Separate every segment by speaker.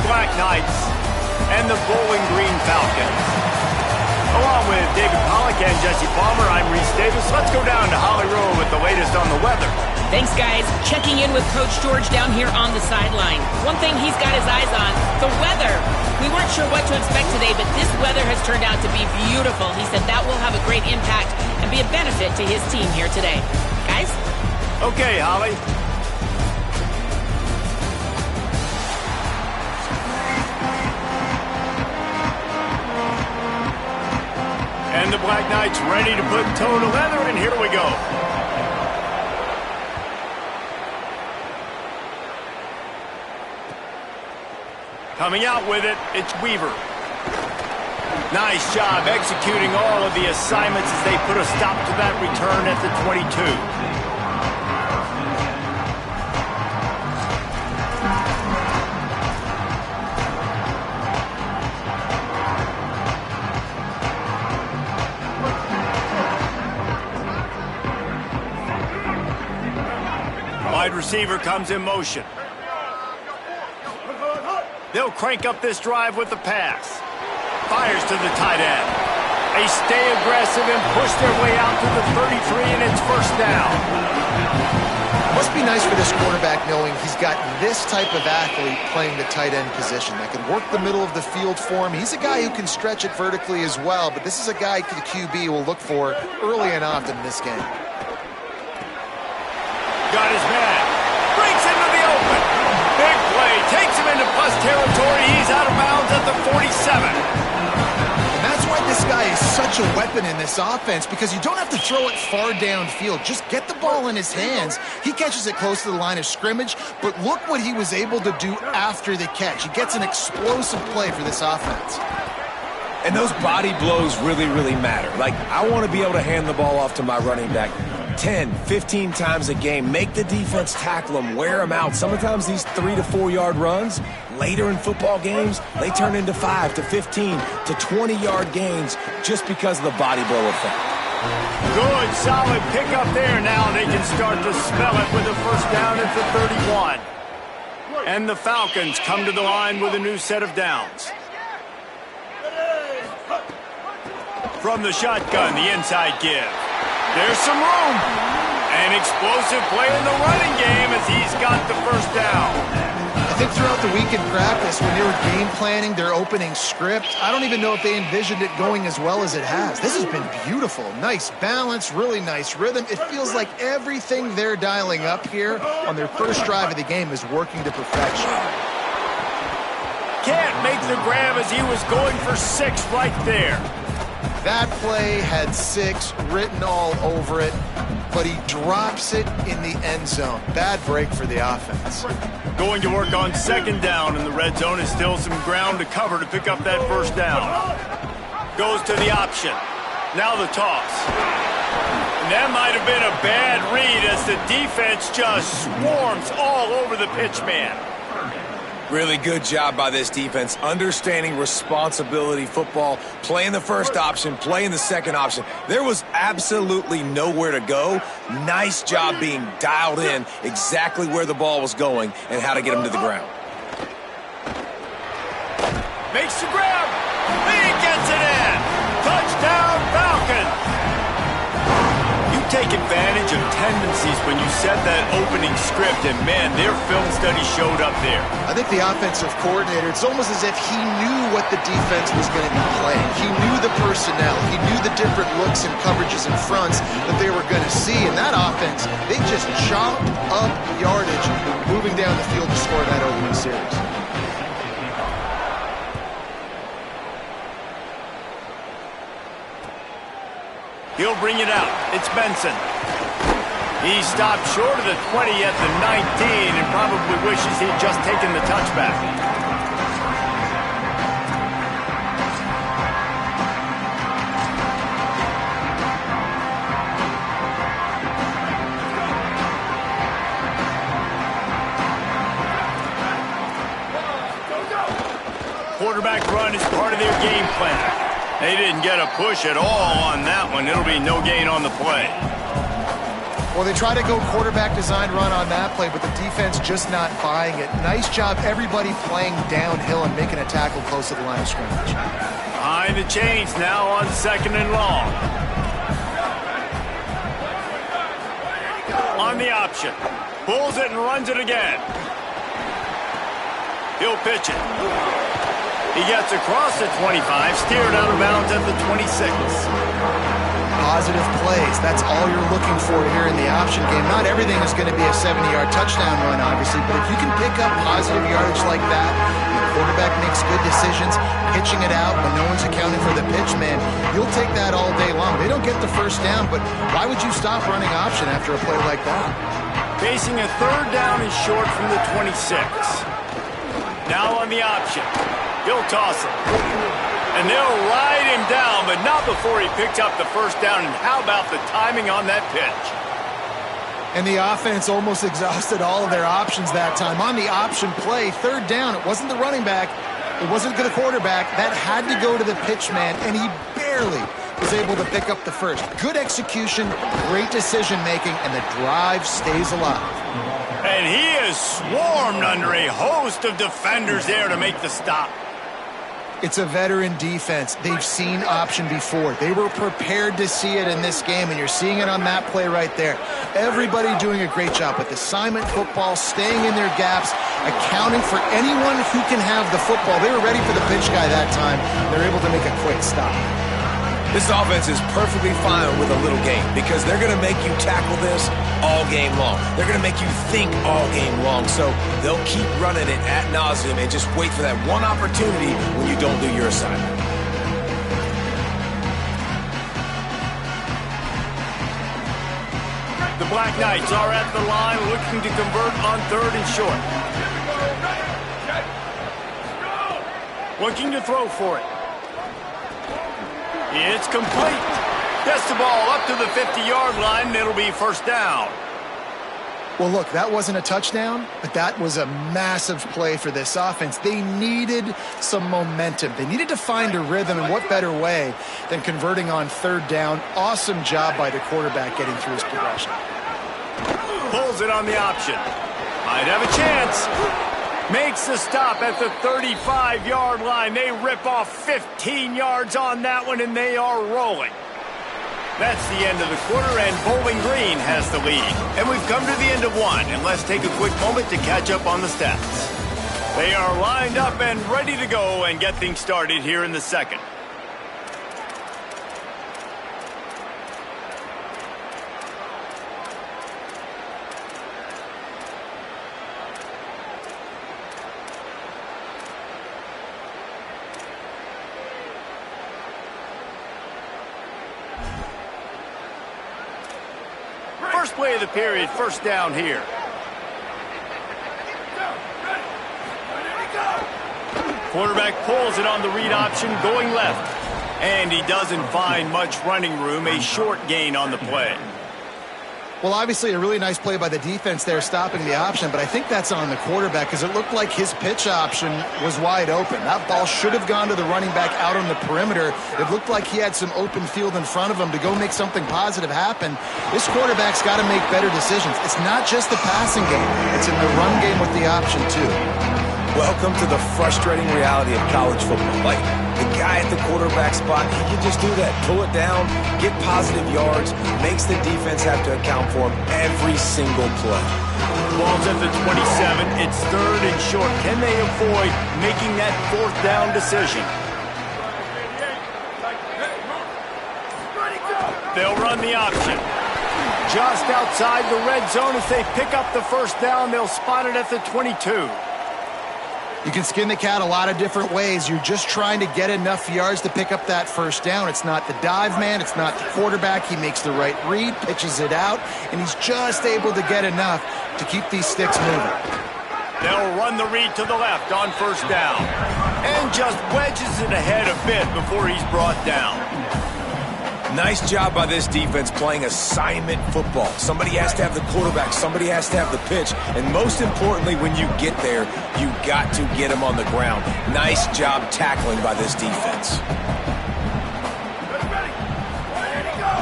Speaker 1: Black Knights and the Bowling Green Falcons. Along with David Pollack and Jesse Palmer, I'm Reese Davis. Let's go down to Holly Rowe with the latest on the weather.
Speaker 2: Thanks, guys. Checking in with Coach George down here on the sideline. One thing he's got his eyes on, the weather. We weren't sure what to expect today, but this weather has turned out to be beautiful. He said that will have a great impact and be a benefit to his team here today. Guys?
Speaker 1: Okay, Holly. And the Black Knights ready to put toe to leather, and here we go. Coming out with it, it's Weaver. Nice job executing all of the assignments as they put a stop to that return at the 22. Wide receiver comes in motion. They'll crank up this drive with the pass. Fires to the tight end. They stay aggressive and push their way out to the 33, and it's first down.
Speaker 3: Must be nice for this quarterback knowing he's got this type of athlete playing the tight end position that can work the middle of the field for him. He's a guy who can stretch it vertically as well, but this is a guy the QB will look for early and often in this game.
Speaker 1: Got his man. Breaks into the open. Big play. Takes him into plus territory. He's out of bounds at the 47.
Speaker 3: And that's why this guy is such a weapon in this offense, because you don't have to throw it far downfield. Just get the ball in his hands. He catches it close to the line of scrimmage, but look what he was able to do after the catch. He gets an explosive play for this offense.
Speaker 4: And those body blows really, really matter. Like, I want to be able to hand the ball off to my running back 10, 15 times a game. Make the defense tackle them, wear them out. Sometimes these 3 to 4 yard runs, later in football games, they turn into 5 to 15 to 20 yard gains just because of the body blow effect.
Speaker 1: Good, solid pickup there. Now they can start to smell it with a first down at the 31. And the Falcons come to the line with a new set of downs. From the shotgun, the inside give. There's some room. An explosive play in the running game as he's got the first down.
Speaker 3: I think throughout the week in practice, when they were game planning their opening script, I don't even know if they envisioned it going as well as it has. This has been beautiful. Nice balance, really nice rhythm. It feels like everything they're dialing up here on their first drive of the game is working to perfection.
Speaker 1: Can't make the grab as he was going for 6 right there.
Speaker 3: That play had 6 written all over it, but he drops it in the end zone. Bad break for the offense.
Speaker 1: Going to work on second down, and the red zone is still some ground to cover to pick up that first down. Goes to the option. Now the toss. And that might have been a bad read as the defense just swarms all over the pitch man.
Speaker 4: Really good job by this defense, understanding responsibility football, playing the first option, playing the second option. There was absolutely nowhere to go. Nice job being dialed in exactly where the ball was going and how to get him to the ground.
Speaker 1: Makes the grab. He gets it in. Touchdown, Falcons. You take advantage of tendencies when you set that opening script, and man, their film study showed up there.
Speaker 3: I think the offensive coordinator, it's almost as if he knew what the defense was going to be playing. He knew the personnel. He knew the different looks and coverages and fronts that they were going to see. And that offense, they just chopped up yardage moving down the field to score that opening series.
Speaker 1: He'll bring it out. It's Benson. He stopped short of the 20 at the 19 and probably wishes he'd just taken the touchback. Quarterback run is part of their game plan. They didn't get a push at all on that one. It'll be no gain on the play.
Speaker 3: Well, they try to go quarterback design run on that play, but the defense just not buying it. Nice job, everybody playing downhill and making a tackle close to the line of scrimmage.
Speaker 1: Behind the chains now on 2nd and long. On the option. Pulls it and runs it again. He'll pitch it. He gets across the 25, steered out of bounds at the 26.
Speaker 3: Positive plays. That's all you're looking for here in the option game. Not everything is going to be a 70-yard touchdown run, obviously, but if you can pick up positive yardage like that, the quarterback makes good decisions, pitching it out when no one's accounting for the pitch, man, you'll take that all day long. They don't get the first down, but why would you stop running option after a play like that?
Speaker 1: Facing a 3rd down and short from the 26. Now on the option. He'll toss it. And they'll ride him down, but not before he picked up the first down. And how about the timing on that pitch?
Speaker 3: And the offense almost exhausted all of their options that time. On the option play, 3rd down, it wasn't the running back, it wasn't the quarterback. That had to go to the pitch man, and he barely was able to pick up the first. Good execution, great decision-making, and the drive stays alive.
Speaker 1: And he is swarmed under a host of defenders there to make the stop.
Speaker 3: It's a veteran defense. They've seen option before. They were prepared to see it in this game, and you're seeing it on that play right there. Everybody doing a great job with assignment football, staying in their gaps, accounting for anyone who can have the football. They were ready for the pitch guy that time. They're able to make a quick stop.
Speaker 4: This offense is perfectly fine with a little game because they're going to make you tackle this all game long. They're going to make you think all game long. So they'll keep running it ad nauseum and just wait for that one opportunity when you don't do your assignment.
Speaker 1: The Black Knights are at the line looking to convert on 3rd and short. Looking to throw for it. It's complete. Gets the ball up to the 50-yard line, and it'll be first down.
Speaker 3: Well, look, that wasn't a touchdown, but that was a massive play for this offense. They needed some momentum. They needed to find a rhythm, and what better way than converting on 3rd down. Awesome job by the quarterback getting through his progression.
Speaker 1: Pulls it on the option. Might have a chance. Makes the stop at the 35-yard line. They rip off 15 yards on that one, and they are rolling. That's the end of the quarter, and Bowling Green has the lead. And we've come to the end of one, and let's take a quick moment to catch up on the stats. They are lined up and ready to go and get things started here in the second. First play of the period, first down here. Quarterback pulls it on the read option, going left. And he doesn't find much running room, a short gain on the play.
Speaker 3: Well, obviously a really nice play by the defense there stopping the option, but I think that's on the quarterback because it looked like his pitch option was wide open. That ball should have gone to the running back out on the perimeter. It looked like he had some open field in front of him to go make something positive happen. This quarterback's got to make better decisions. It's not just the passing game. It's in the run game with the option, too.
Speaker 4: Welcome to the frustrating reality of college football. Like, the guy at the quarterback spot, he can just do that. Pull it down, get positive yards, makes the defense have to account for him every single play.
Speaker 1: Ball's at the 27. It's 3rd and short. Can they avoid making that 4th down decision? They'll run the option. Just outside the red zone as they pick up the first down. They'll spot it at the 22.
Speaker 3: You can skin the cat a lot of different ways. You're just trying to get enough yards to pick up that first down. It's not the dive man. It's not the quarterback. He makes the right read, pitches it out, and he's just able to get enough to keep these sticks moving.
Speaker 1: They'll run the read to the left on first down and just wedges it ahead a bit before he's brought down.
Speaker 4: Nice job by this defense playing assignment football. Somebody has to have the quarterback, somebody has to have the pitch, and most importantly, when you get there, you got to get him on the ground. Nice job tackling by this defense.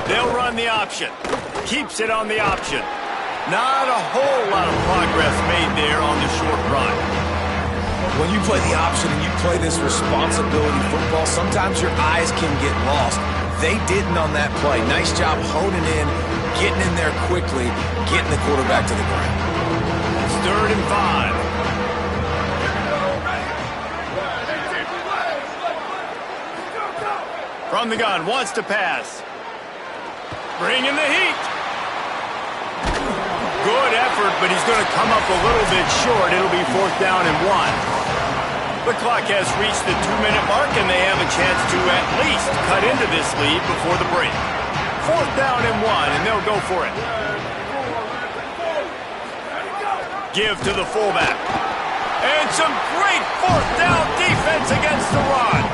Speaker 1: They'll run the option. Keeps it on the option. Not a whole lot of progress made there on the short run.
Speaker 4: When you play the option and you play this responsibility football, sometimes your eyes can get lost. They didn't on that play. Nice job honing in, getting in there quickly, getting the quarterback to the ground.
Speaker 1: It's 3rd and 5. From the gun, wants to pass. Bringing the heat. Good effort, but he's going to come up a little bit short. It'll be 4th down and 1. The clock has reached the 2-minute mark, and they have a chance to at least cut into this lead before the break. 4th down and 1, and they'll go for it. Give to the fullback. And some great 4th down defense against the run.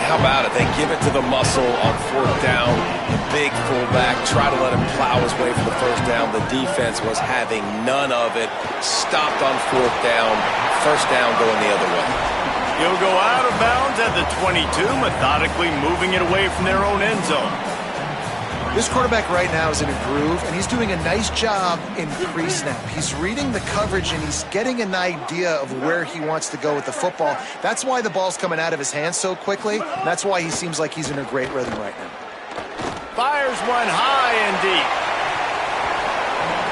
Speaker 4: How about it? They give it to the muscle on 4th down. The big fullback, try to let him plow his way for the 1st down. The defense was having none of it. Stopped on 4th down. 1st down going the other way.
Speaker 1: He'll go out of bounds at the 22, methodically moving it away from their own end zone.
Speaker 3: This quarterback right now is in a groove, and he's doing a nice job in pre-snap. He's reading the coverage, and he's getting an idea of where he wants to go with the football. That's why the ball's coming out of his hands so quickly. That's why he seems like he's in a great rhythm right now.
Speaker 1: Fires one high and deep.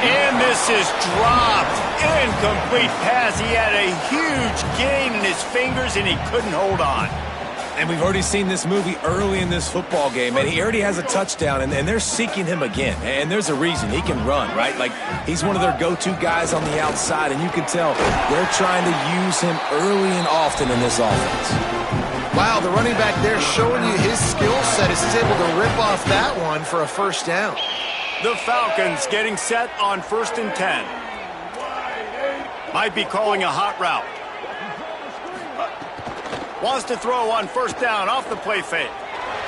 Speaker 1: And this is dropped. Incomplete pass. He had a huge gain in his fingers, and he couldn't hold on.
Speaker 4: And we've already seen this movie early in this football game, and he already has a touchdown, and they're seeking him again. And there's a reason. He can run, right? Like, he's one of their go-to guys on the outside, and you can tell they're trying to use him early and often in this offense.
Speaker 3: Wow, the running back there showing you his skill set as he's able to rip off that one for a 1st down.
Speaker 1: The Falcons getting set on 1st and 10. Might be calling a hot route. Wants to throw on 1st down off the play fake.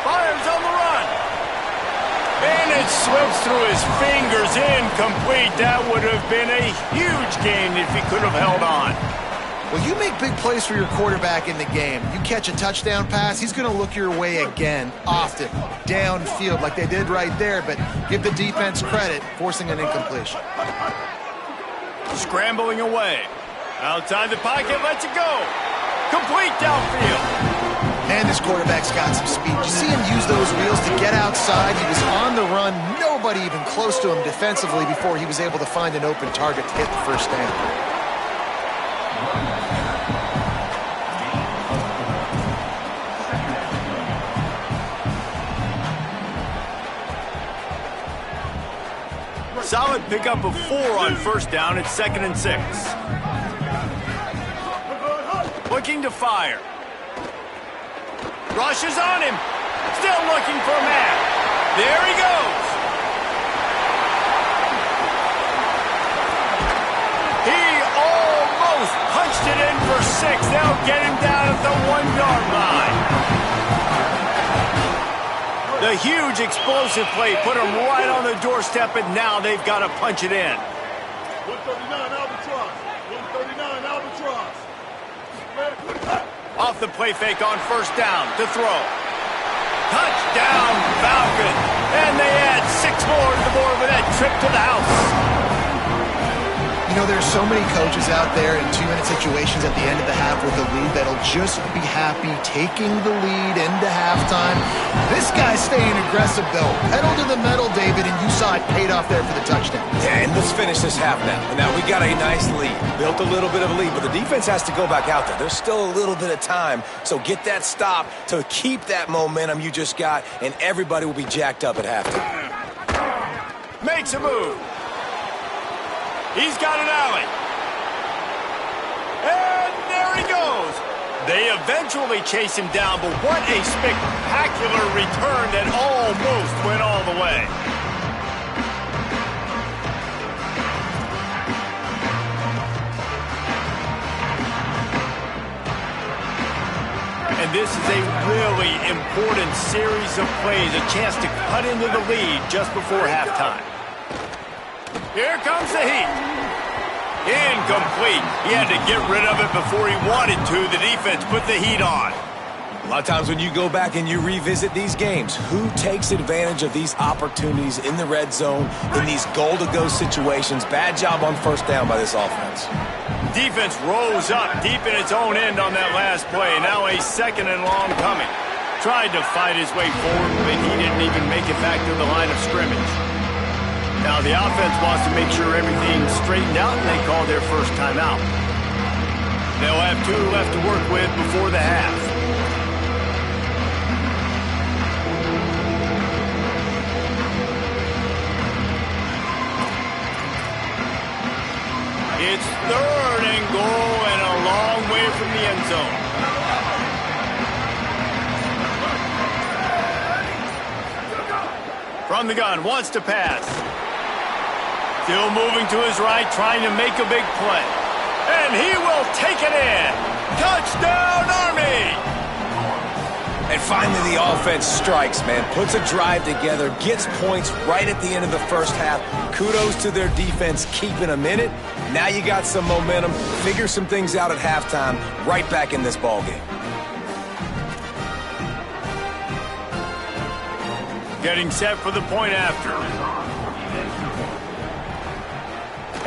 Speaker 1: Fires on the run. And it slips through his fingers. Incomplete. That would have been a huge gain if he could have held on.
Speaker 3: Well, you make big plays for your quarterback in the game. You catch a touchdown pass, he's going to look your way again, often, downfield like they did right there, but give the defense credit, forcing an incompletion.
Speaker 1: Scrambling away. Outside the pocket, lets it go. Complete downfield.
Speaker 3: Man, this quarterback's got some speed. You see him use those wheels to get outside. He was on the run, nobody even close to him defensively before he was able to find an open target to hit the 1st down.
Speaker 1: Solid pickup of 4 on 1st down. It's 2nd and 6. Looking to fire. Rushes on him. Still looking for a man. There he goes. He almost punched it in for 6. They'll get him down at the 1-yard line. The huge explosive play put him right on the doorstep, and now they've got to punch it in.
Speaker 5: 139 Albatross. 139 Albatross.
Speaker 1: Off the play fake on 1st down to throw. Touchdown, Falcons. And they add 6 more to the board with that trip to the house.
Speaker 3: You know, there's so many coaches out there in 2-minute situations at the end of the half with the lead that'll just be happy taking the lead into halftime. This guy's staying aggressive, though. Pedal to the metal, David, and you saw it paid off there for the touchdown.
Speaker 4: Yeah, and let's finish this half now. And now we got a nice lead. Built a little bit of a lead, but the defense has to go back out there. There's still a little bit of time, so get that stop to keep that momentum you just got, and everybody will be jacked up at halftime.
Speaker 1: Makes a move. He's got an alley. And there he goes. They eventually chase him down, but what a spectacular return that almost went all the way. And this is a really important series of plays, a chance to cut into the lead just before halftime. Here comes the heat. Incomplete. He had to get rid of it before he wanted to. The defense put the heat on.
Speaker 4: A lot of times when you go back and you revisit these games, who takes advantage of these opportunities in the red zone, in these goal-to-go situations? Bad job on first down by this offense.
Speaker 1: Defense rose up deep in its own end on that last play. Now a second and long coming. Tried to fight his way forward, but he didn't even make it back to the line of scrimmage. Now the offense wants to make sure everything's straightened out, and they call their first timeout. They'll have 2 left to work with before the half. It's 3rd and goal and a long way from the end zone. From the gun, wants to pass. Still moving to his right, trying to make a big play. And he will take it in. Touchdown, Army!
Speaker 4: And finally the offense strikes, man. Puts a drive together, gets points right at the end of the first half. Kudos to their defense keeping them in it. Now you got some momentum. Figure some things out at halftime. Right back in this ballgame.
Speaker 1: Getting set for the point after.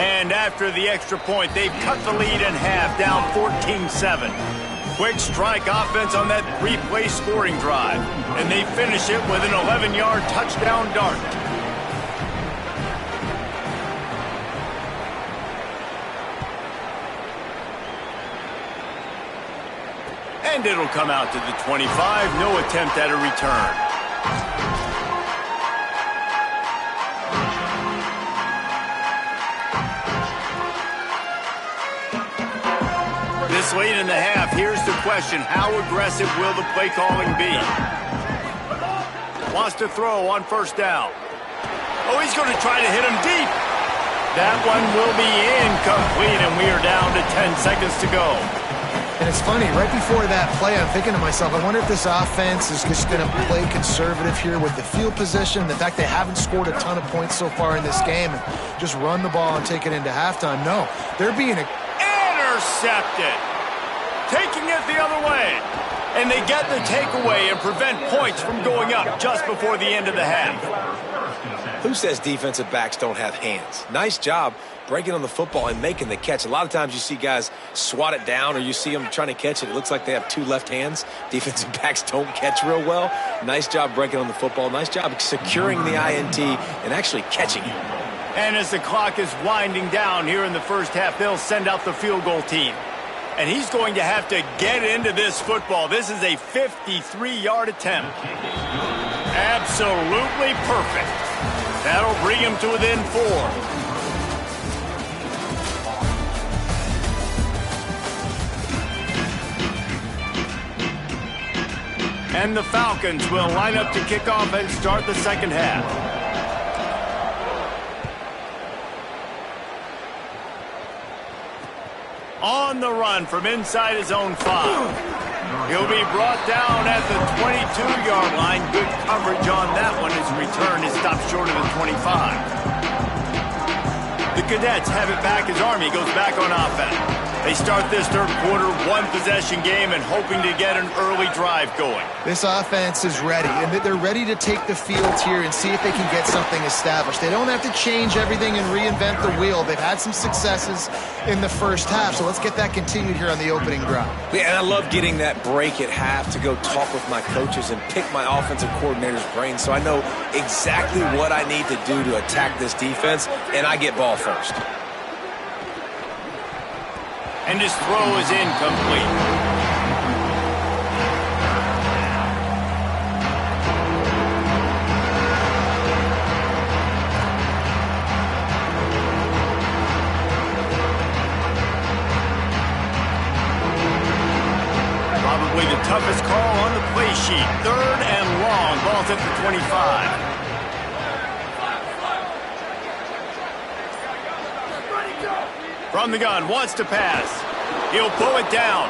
Speaker 1: And after the extra point, they've cut the lead in half, down 14-7. Quick strike offense on that 3-play scoring drive. And they finish it with an 11-yard touchdown dart. And it'll come out to the 25. No attempt at a return. This late in the half, here's the question. How aggressive will the play calling be? Wants to throw on first down. Oh, he's going to try to hit him deep. That one will be incomplete, and we are down to 10 seconds to go.
Speaker 3: And it's funny, right before that play, I'm thinking to myself, I wonder if this offense is just going to play conservative here with the field position, the fact they haven't scored a ton of points so far in this game, and just run the ball and take it into halftime. No, they're being
Speaker 1: intercepted. Taking it the other way. And they get the takeaway and prevent points from going up just before the end of the half.
Speaker 4: Who says defensive backs don't have hands? Nice job breaking on the football and making the catch. A lot of times you see guys swat it down or you see them trying to catch it. It looks like they have 2 left hands. Defensive backs don't catch real well. Nice job breaking on the football. Nice job securing the INT and actually catching it.
Speaker 1: And as the clock is winding down here in the first half, they'll send out the field goal team. And he's going to have to get into this football. This is a 53-yard attempt. Absolutely perfect. That'll bring him to within 4. And the Falcons will line up to kick off and start the second half. On the run from inside his own 5. He'll be brought down at the 22-yard line. Good coverage on that one. His return is stopped short of the 25. The Cadets have it back as Army goes back on offense. They start this third quarter, 1-possession game, and hoping to get an early drive going.
Speaker 3: This offense is ready, and they're ready to take the field here and see if they can get something established. They don't have to change everything and reinvent the wheel. They've had some successes in the first half, so let's get that continued here on the opening drive.
Speaker 4: Yeah, and I love getting that break at half to go talk with my coaches and pick my offensive coordinator's brain so I know exactly what I need to do to attack this defense, and I get ball first.
Speaker 1: And his throw is incomplete. Probably the toughest call on the play sheet. 3rd and long. Ball's at the 25. From the gun, wants to pass. He'll pull it down.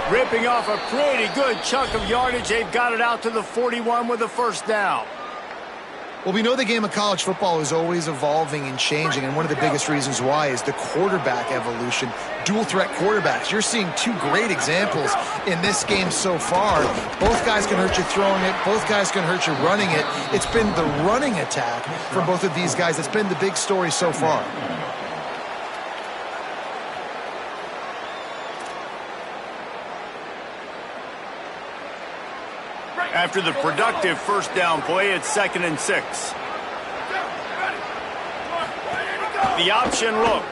Speaker 1: Ripping off a pretty good chunk of yardage. They've got it out to the 41 with a first down.
Speaker 3: Well, we know the game of college football is always evolving and changing, and one of the biggest reasons why is the quarterback evolution. Dual threat quarterbacks. You're seeing two great examples in this game so far. Both guys can hurt you throwing it. Both guys can hurt you running it. It's been the running attack from both of these guys that's been the big story so far.
Speaker 1: After the productive first down play, it's 2nd and 6. The option look.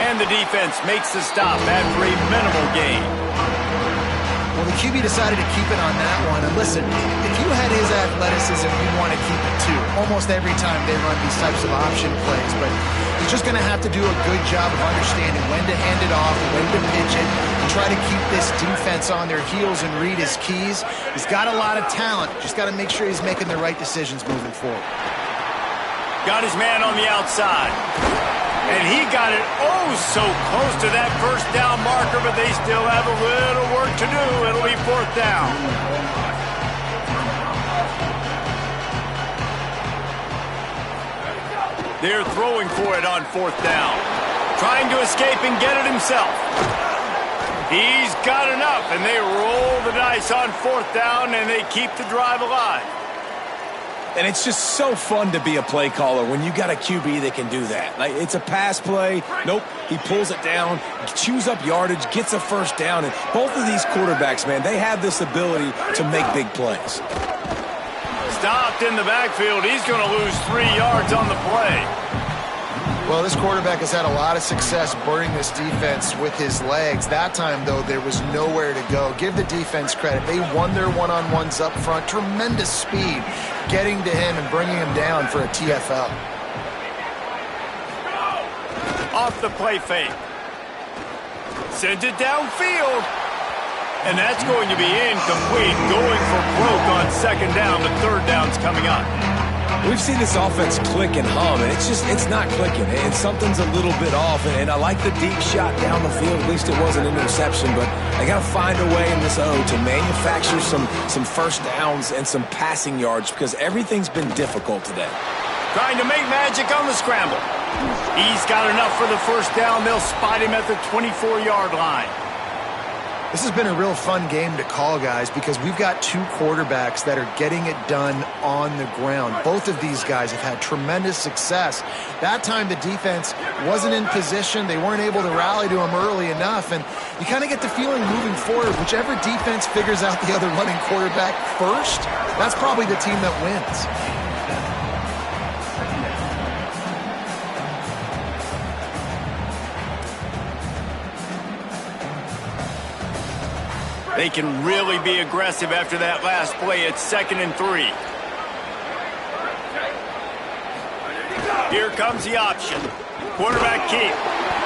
Speaker 1: And the defense makes the stop after a minimal gain.
Speaker 3: Well, the QB decided to keep it on that one. And listen, if you had his athleticism, you'd want to keep it too. Almost every time they run these types of option plays. But he's just going to have to do a good job of understanding when to hand it off, when to pitch it, and try to keep this defense on their heels and read his keys. He's got a lot of talent. Just got to make sure he's making the right decisions moving forward.
Speaker 1: Got his man on the outside. And he got it so close to that first down marker, but they still have a little work to do. It'll be 4th down. They're throwing for it on 4th down. Trying to escape and get it himself. He's got enough, and they roll the dice on 4th down, and they keep the drive alive.
Speaker 4: And it's just so fun to be a play caller when you got a QB that can do that. Like, it's a pass play. Nope, he pulls it down, chews up yardage, gets a first down. And both of these quarterbacks, man, they have this ability to make big plays.
Speaker 1: Stopped in the backfield. He's going to lose 3 yards on the play.
Speaker 3: Well, this quarterback has had a lot of success burning this defense with his legs. That time, though, there was nowhere to go. Give the defense credit. They won their one-on-ones up front. Tremendous speed getting to him and bringing him down for a TFL.
Speaker 1: Off the play fake. Sends it downfield. And that's going to be incomplete. Going for broke on 2nd down. The 3rd down's coming up.
Speaker 4: We've seen this offense click and hum, and it's not clicking, and something's a little bit off, and I like the deep shot down the field. At least it was an interception, but they got to find a way in this to manufacture some first downs and some passing yards because everything's been difficult today.
Speaker 1: Trying to make magic on the scramble. He's got enough for the first down. They'll spot him at the 24-yard line.
Speaker 3: This has been a real fun game to call, guys, because we've got two quarterbacks that are getting it done on the ground. Both of these guys have had tremendous success. That time the defense wasn't in position. They weren't able to rally to him early enough, and you kind of get the feeling moving forward, whichever defense figures out the other running quarterback first, that's probably the team that wins.
Speaker 1: They can really be aggressive after that last play. It's 2nd and 3. Here comes the option. Quarterback keep.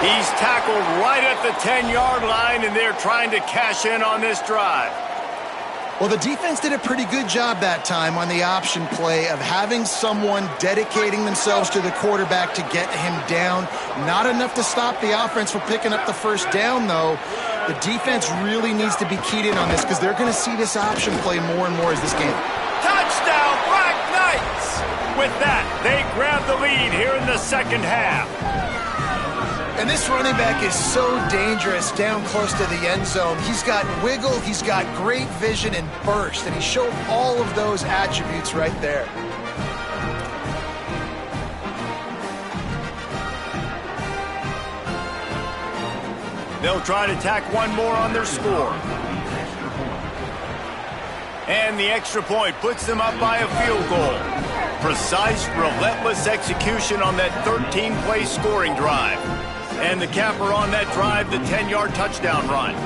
Speaker 1: He's tackled right at the 10-yard line, and they're trying to cash in on this drive.
Speaker 3: Well, the defense did a pretty good job that time on the option play of having someone dedicating themselves to the quarterback to get him down. Not enough to stop the offense from picking up the first down, though. The defense really needs to be keyed in on this because they're going to see this option play more and more as this game.
Speaker 1: Touchdown, Black Knights! With that, they grab the lead here in the second half.
Speaker 3: And this running back is so dangerous down close to the end zone. He's got wiggle, he's got great vision and burst, and he showed all of those attributes right there.
Speaker 1: They'll try to tack one more on their score. And the extra point puts them up by a field goal. Precise, relentless execution on that 13-play scoring drive. And the capper on that drive, the 10-yard touchdown run.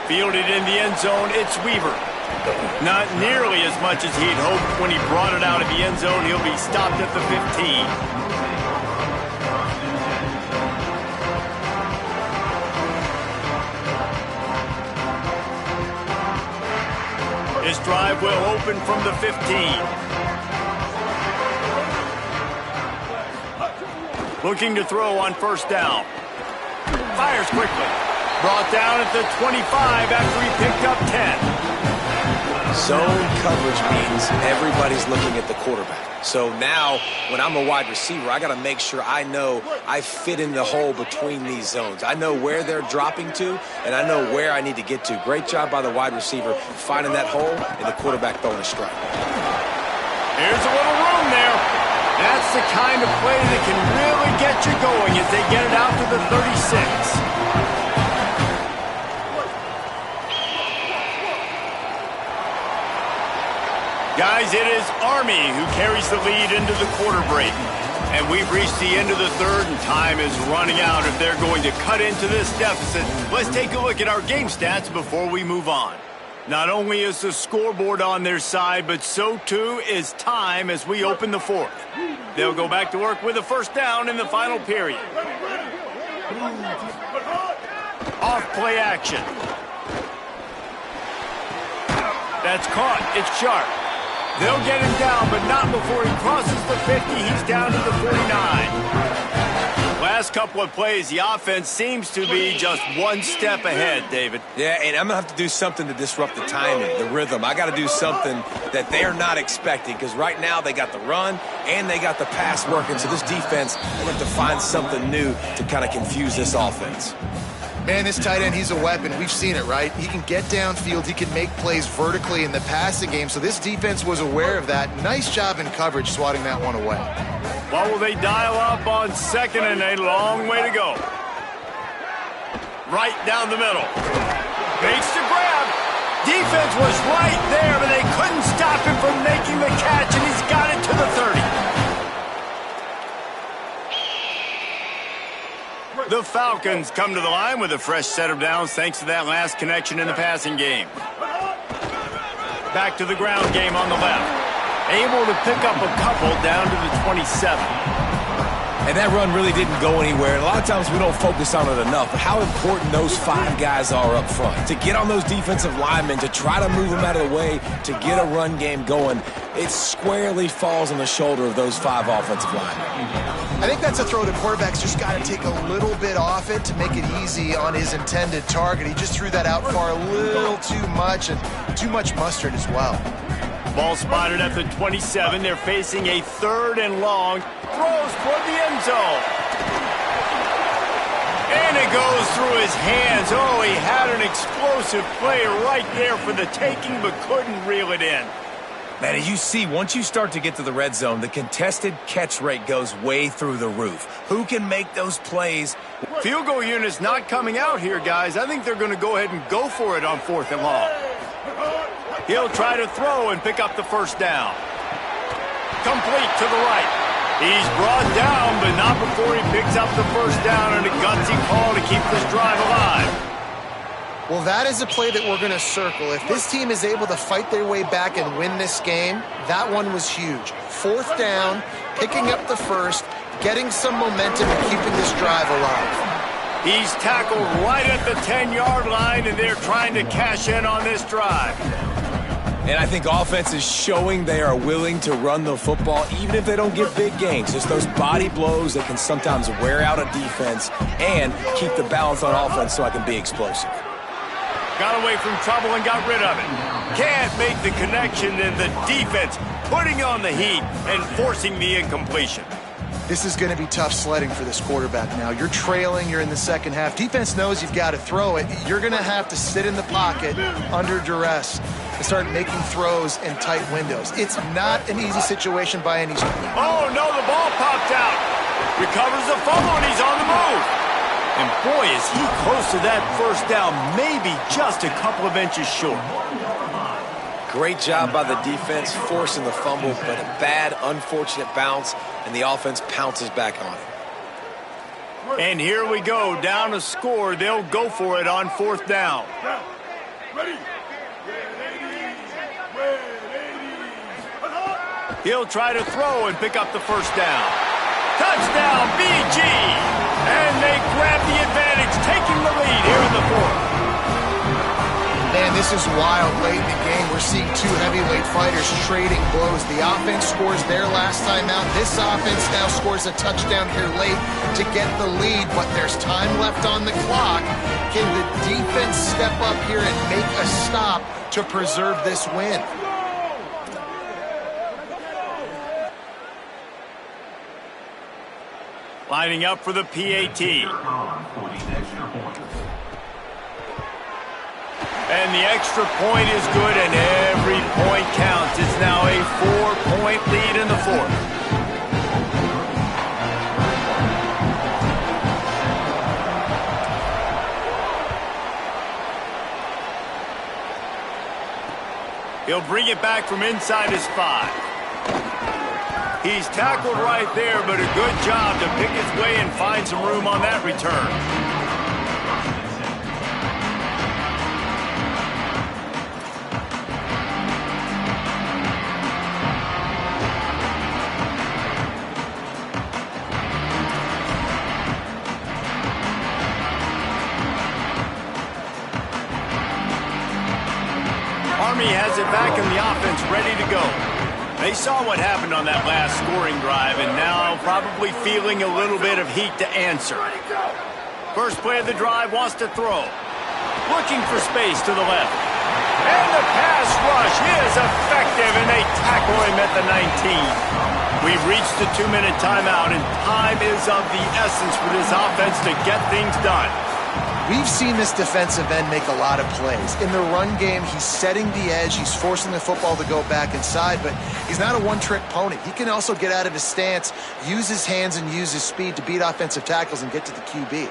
Speaker 1: Fielded in the end zone, it's Weaver. Not nearly as much as he'd hoped when he brought it out of the end zone. He'll be stopped at the 15. This drive will open from the 15. Looking to throw on first down. fires quickly. Brought down at the 25 after he picked up 10.
Speaker 4: Zone coverage means everybody's looking at the quarterback. So now, when I'm a wide receiver, I got to make sure I know I fit in the hole between these zones. I know where they're dropping to, and I know where I need to get to. Great job by the wide receiver finding that hole and the quarterback throwing a strike.
Speaker 1: Here's a little room there. That's the kind of play that can really get you going as they get it out to the 36. Guys, it is Army who carries the lead into the quarter break. And we've reached the end of the third, and time is running out if they're going to cut into this deficit. Let's take a look at our game stats before we move on. Not only is the scoreboard on their side, but so too is time as we open the fourth. They'll go back to work with a first down in the final period. Off play action. That's caught. It's Sharp. They'll get him down, but not before he crosses the 50. He's down to the 49. Last couple of plays, the offense seems to be just one step ahead, David.
Speaker 4: Yeah, and I'm going to have to do something to disrupt the timing, the rhythm. I got to do something that they're not expecting, because right now they got the run and they got the pass working. So this defense, they have to find something new to kind of confuse this offense.
Speaker 3: Man, this tight end, he's a weapon. We've seen it, right? He can get downfield. He can make plays vertically in the passing game. So this defense was aware of that. Nice job in coverage swatting that one away.
Speaker 1: What will they dial up on second, and a long way to go? Right down the middle. Makes the grab. Defense was right there, but they couldn't stop him from making the catch, and he's got it to the 30. The Falcons come to the line with a fresh set of downs thanks to that last connection in the passing game. Back to the ground game on the left. Able to pick up a couple down to the 27.
Speaker 4: And that run really didn't go anywhere. And a lot of times we don't focus on it enough, but how important those 5 guys are up front. To get on those defensive linemen, to try to move them out of the way, to get a run game going, it squarely falls on the shoulder of those 5 offensive linemen.
Speaker 3: I think that's a throw the quarterback's just got to take a little bit off it to make it easy on his intended target. He just threw that out far a little too much, and too much mustard as well.
Speaker 1: Ball spotted at the 27. They're facing a 3rd and long. Throws toward the end zone. And it goes through his hands. Oh, he had an explosive play right there for the taking, but couldn't reel it in.
Speaker 4: Man, as you see, once you start to get to the red zone, the contested catch rate goes way through the roof. Who can make those plays?
Speaker 1: Field goal unit's not coming out here, guys. I think they're going to go ahead and go for it on 4th and long. He'll try to throw and pick up the first down. Complete to the right. He's brought down, but not before he picks up the first down, and a gutsy call to keep this drive alive.
Speaker 3: Well, that is a play that we're going to circle. If this team is able to fight their way back and win this game, that one was huge. 4th down, picking up the first, getting some momentum and keeping this drive alive.
Speaker 1: He's tackled right at the 10-yard line, and they're trying to cash in on this drive.
Speaker 4: And I think offense is showing they are willing to run the football, even if they don't get big gains. Just those body blows that can sometimes wear out a defense and keep the balance on offense so I can be explosive.
Speaker 1: Got away from trouble and got rid of it. Can't make the connection, and the defense putting on the heat and forcing the incompletion.
Speaker 3: This is going to be tough sledding for this quarterback now. You're trailing, you're in the second half. Defense knows you've got to throw it. You're going to have to sit in the pocket under duress and start making throws in tight windows. It's not an easy situation by any stretch.
Speaker 1: Oh, no, the ball popped out. Recovers the fumble, and he's on the move. And boy, is he close to that first down, maybe just a couple of inches short.
Speaker 4: Great job by the defense forcing the fumble, but a bad, unfortunate bounce, and the offense pounces back on it.
Speaker 1: And here we go, down a score. They'll go for it on 4th down.
Speaker 5: Ready.
Speaker 1: He'll try to throw and pick up the first down. Touchdown, BG! And they grab the advantage, taking the lead here in the 4th.
Speaker 3: Man, this is wild late in the game. We're seeing two heavyweight fighters trading blows. The offense scores their last time out. This offense now scores a touchdown here late to get the lead, but there's time left on the clock. Can the defense step up here and make a stop to preserve this win?
Speaker 1: Lining up for the PAT. And the extra point is good, and every point counts. It's now a 4-point lead in the fourth. He'll bring it back from inside his 5. He's tackled right there, but a good job to pick his way and find some room on that return. Army has it back in the offense, ready to go. They saw what happened on that last scoring drive and now probably feeling a little bit of heat to answer. First play of the drive, wants to throw. Looking for space to the left. And the pass rush is effective, and they tackle him at the 19. We've reached the 2-minute timeout, and time is of the essence for this offense to get things done.
Speaker 3: We've seen this defensive end make a lot of plays. In the run game, he's setting the edge. He's forcing the football to go back inside, but he's not a one-trick pony. He can also get out of his stance, use his hands, and use his speed to beat offensive tackles and get to the QB.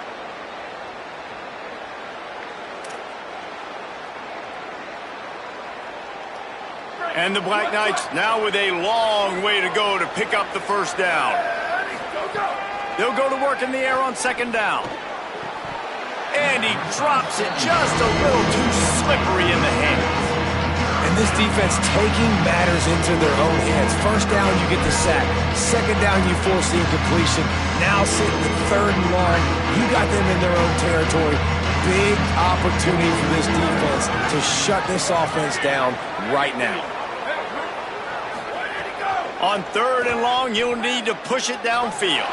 Speaker 1: And the Black Knights now with a long way to go to pick up the first down. They'll go to work in the air on second down. And he drops it just a little too slippery in the hands.
Speaker 4: And this defense taking matters into their own hands. First down, you get the sack. Second down, you force the incompletion. Now sitting at third and long, you got them in their own territory. Big opportunity for this defense to shut this offense down right now.
Speaker 1: On third and long, you'll need to push it downfield.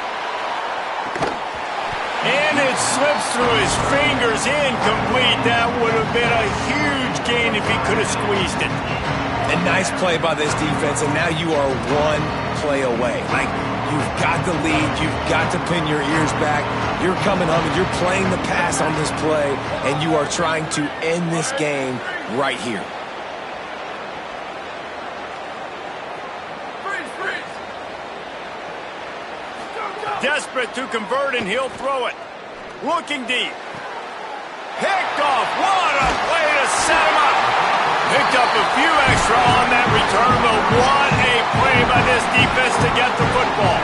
Speaker 1: And it slips through his fingers, incomplete. That would have been a huge gain if he could have squeezed it.
Speaker 4: A nice play by this defense, and now you are one play away. Like, you've got the lead, you've got to pin your ears back. You're coming home, and you're playing the pass on this play, and you are trying to end this game right here.
Speaker 1: Desperate to convert, and he'll throw it. Looking deep. Picked off. What a play to set him up. Picked up a few extra on that return, but what a play by this defense to get the football.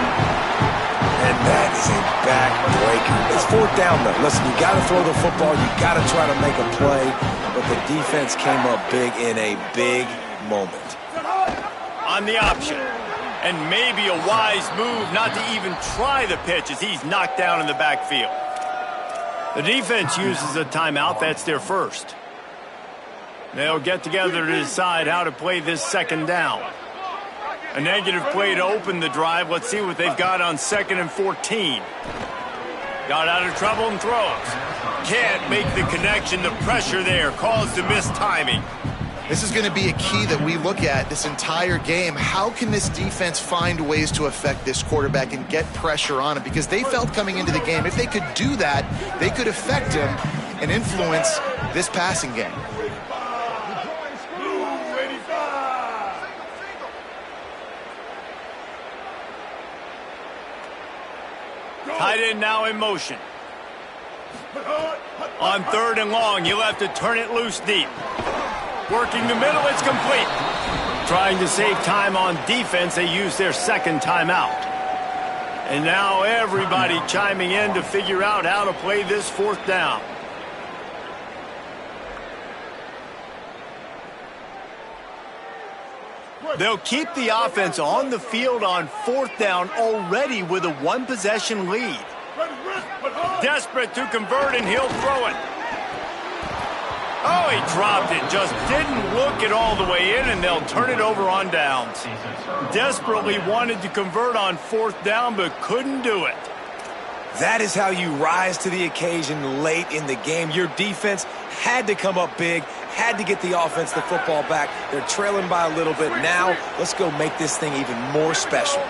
Speaker 4: And that is a backbreaker. It's fourth down, though. Listen, you got to throw the football. You got to try to make a play, but the defense came up big in a big moment.
Speaker 1: On the option. And maybe a wise move not to even try the pitch as he's knocked down in the backfield. The defense uses a timeout. That's their first. They'll get together to decide how to play this second down. A negative play to open the drive. Let's see what they've got on 2nd and 14. Got out of trouble and throws. Can't make the connection. The pressure there caused the missed timing.
Speaker 3: This is going to be a key that we look at this entire game. How can this defense find ways to affect this quarterback and get pressure on him? Because they felt coming into the game, if they could do that, they could affect him and influence this passing game.
Speaker 1: Tight end now in motion. On 3rd and long, he'll have to turn it loose deep. Working the middle, it's complete. Trying to save time on defense, they use their second timeout. And now everybody chiming in to figure out how to play this fourth down. They'll keep the offense on the field on 4th down already with a 1-possession lead. Desperate to convert, and he'll throw it. Oh, he dropped it. Just didn't look it all the way in, and they'll turn it over on downs. Desperately wanted to convert on 4th down, but couldn't do it.
Speaker 4: That is how you rise to the occasion late in the game. Your defense had to come up big, had to get the offense the football back. They're trailing by a little bit. Now, let's go make this thing even more special.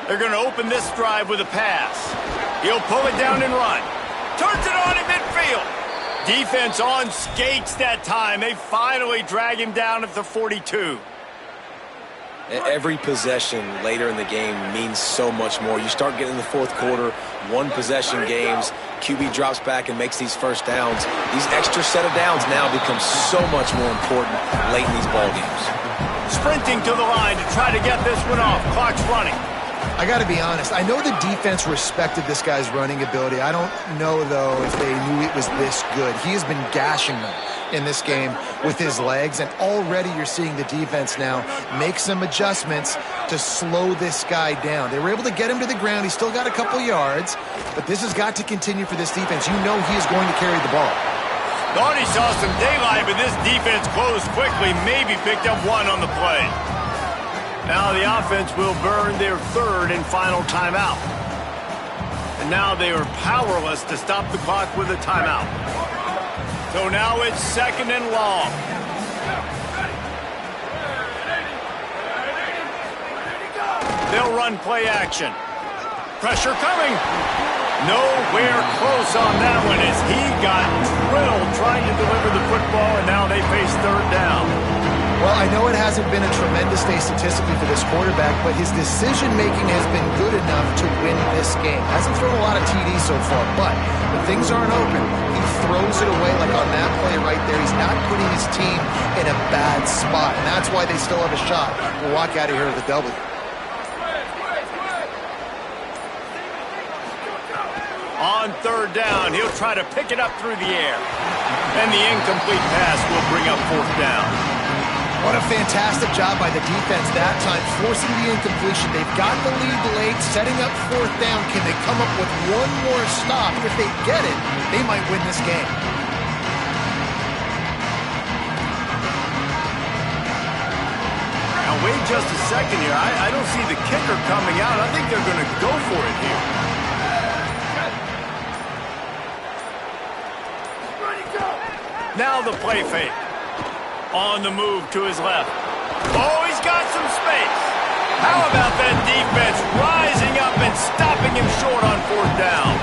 Speaker 1: They're going to open this drive with a pass. He'll pull it down and run. Turns it on in midfield. Defense on skates that time. They finally drag him down at the 42.
Speaker 4: Every possession later in the game means so much more. You start getting in the 4th quarter, 1-possession games, QB drops back and makes these first downs. These extra set of downs now become so much more important late in these ball games.
Speaker 1: Sprinting to the line to try to get this one off. Clock's running.
Speaker 3: I got to be honest. I know the defense respected this guy's running ability. I don't know, though, if they knew it was this good. He has been gashing them in this game with his legs, and already you're seeing the defense now make some adjustments to slow this guy down. They were able to get him to the ground. He's still got a couple yards, but this has got to continue for this defense. You know he is going to carry the ball.
Speaker 1: Thought he saw some daylight, but this defense closed quickly, maybe picked up one on the play. Now the offense will burn their 3rd and final timeout. And now they are powerless to stop the clock with a timeout. So now it's 2nd and long. They'll run play action. Pressure coming. Nowhere close on that one as he got drilled trying to deliver the football, and now they face 3rd down.
Speaker 3: Well, I know it hasn't been a tremendous day statistically for this quarterback, but his decision-making has been good enough to win this game. Hasn't thrown a lot of TDs so far, but when things aren't open, he throws it away like on that play right there. He's not putting his team in a bad spot, and that's why they still have a shot to walk out of here with a W.
Speaker 1: On 3rd down, he'll try to pick it up through the air. And the incomplete pass will bring up 4th down.
Speaker 3: What a fantastic job by the defense that time, forcing the incompletion. They've got the lead late, setting up 4th down. Can they come up with one more stop? If they get it, they might win this game.
Speaker 1: Now, wait just a second here. I don't see the kicker coming out. I think they're going to go for it here. Now the play fake. On the move to his left. Oh, he's got some space. How about that defense rising up and stopping him short on 4th down?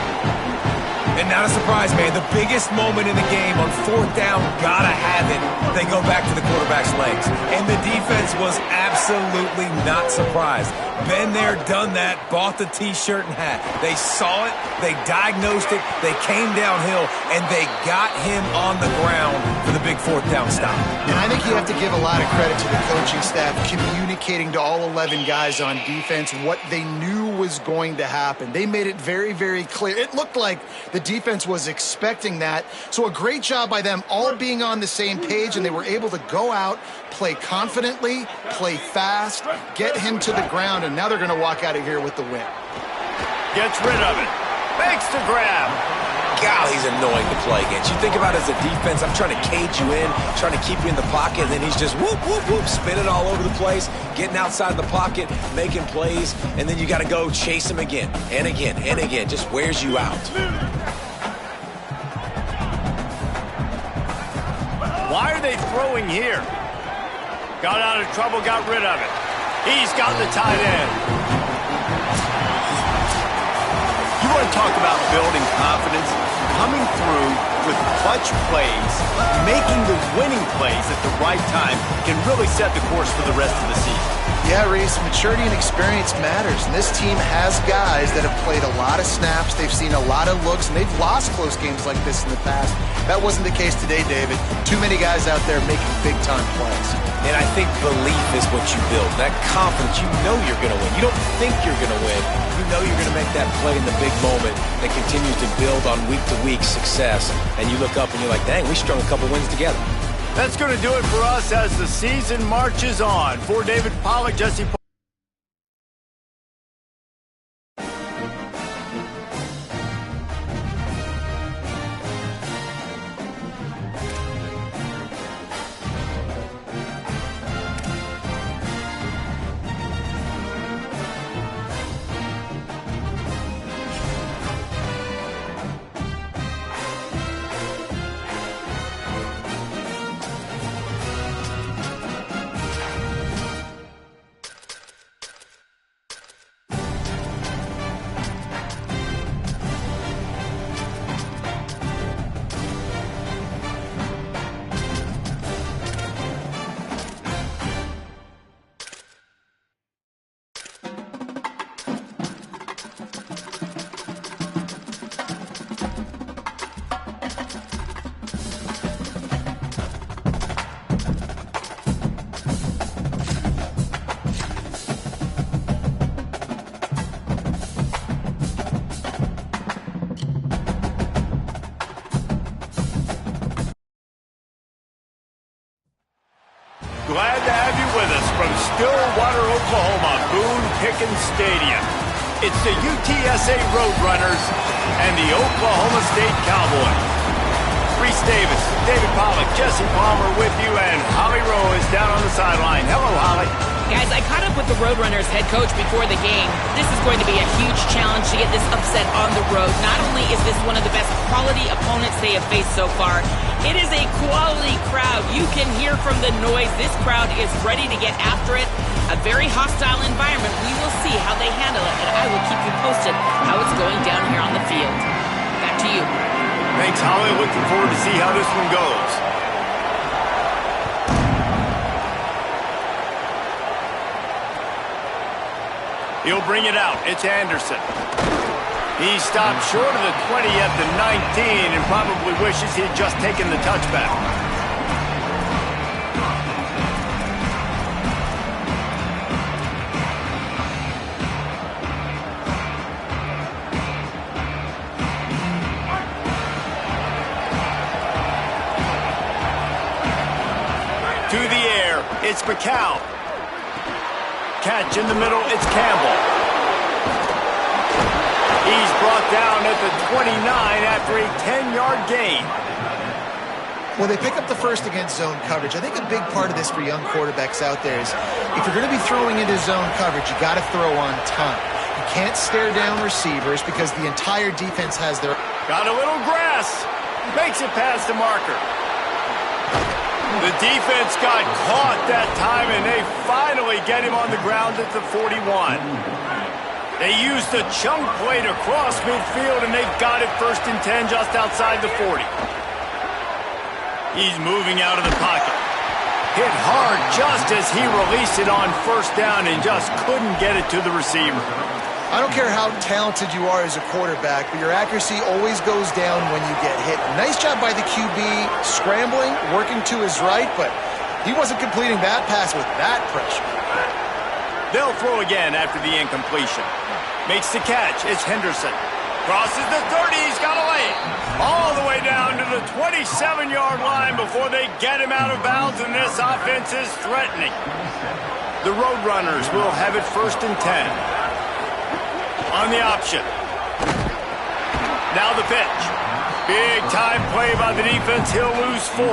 Speaker 4: And not a surprise, man. The biggest moment in the game on 4th down, gotta have it. They go back to the quarterback's legs. And the defense was absolutely not surprised. Been there, done that, bought the T-shirt and hat. They saw it, they diagnosed it, they came downhill, and they got him on the ground for the big 4th down stop.
Speaker 3: And I think you have to give a lot of credit to the coaching staff communicating to all 11 guys on defense what they knew was going to happen. They made it very, very clear. It looked like the defense was expecting that. So a great job by them all being on the same page, and they were able to go out, play confidently, play fast, get him to the ground, and now they're going to walk out of here with the win.
Speaker 1: Gets rid of it. Makes the grab.
Speaker 4: God, he's annoying to play against. You think about it as a defense, I'm trying to cage you in, trying to keep you in the pocket, and then he's just whoop, whoop, whoop, spinning all over the place, getting outside the pocket, making plays, and then you got to go chase him again and again and again. Just wears you out.
Speaker 1: Why are they throwing here? Got out of trouble, got rid of it. He's got the tight end. You want to talk about building confidence? Coming through with clutch plays, making the winning plays at the right time can really set the course for the rest of the season.
Speaker 3: Yeah, Reese, maturity and experience matters, and this team has guys that have played a lot of snaps, they've seen a lot of looks, and they've lost close games like this in the past. That wasn't the case today, David. Too many guys out there making big-time plays.
Speaker 4: And I think belief is what you build. That confidence, you know you're going to win. You don't think you're going to win. You know you're going to make that play in the big moment that continues to build on week-to-week success. And you look up and you're like, dang, we strung a couple wins together.
Speaker 1: That's going to do it for us as the season marches on. For David Pollack, Jesse with us from Stillwater, Oklahoma, Boone Pickens Stadium. It's the UTSA Roadrunners and the Oklahoma State Cowboys. Reese Davis, David Pollack, Jesse Palmer with you, and Holly Rowe is down on the sideline. Hello, Holly.
Speaker 2: Guys, I caught up with the Roadrunners head coach before the game. This is going to be a huge challenge to get this upset on the road. Not only is this one of the best quality opponents they have faced so far, it is a quality crowd. You can hear from the noise. This crowd is ready to get after it. A very hostile environment. We will see how they handle it, and I will keep you posted how it's going down here on the field. Back to you.
Speaker 1: Thanks, Holly. Looking forward to see how this one goes. He'll bring it out. It's Anderson. He stopped short of the 20 at the 19 and probably wishes he had just taken the touchback. To the air, it's McCown. Catch in the middle, it's Campbell. He's brought down at the 29 after a 10-yard gain.
Speaker 3: Well, they pick up the first against zone coverage. I think a big part of this for young quarterbacks out there is if you're going to be throwing into zone coverage, you got to throw on time. You can't stare down receivers because the entire defense has their...
Speaker 1: Got a little grass. Makes it past the marker. The defense got caught that time, and they finally get him on the ground at the 41. They used the chunk play to cross midfield, and they've got it 1st and 10 just outside the 40. He's moving out of the pocket. Hit hard just as he released it on 1st down and just couldn't get it to the receiver.
Speaker 3: I don't care how talented you are as a quarterback, but your accuracy always goes down when you get hit. Nice job by the QB scrambling, working to his right, but he wasn't completing that pass with that pressure.
Speaker 1: They'll throw again after the incompletion. Makes the catch. It's Henderson. Crosses the 30. He's got away. All the way down to the 27-yard line before they get him out of bounds, and this offense is threatening. The Roadrunners will have it 1st and 10. On the option. Now the pitch. Big time play by the defense. He'll lose 4.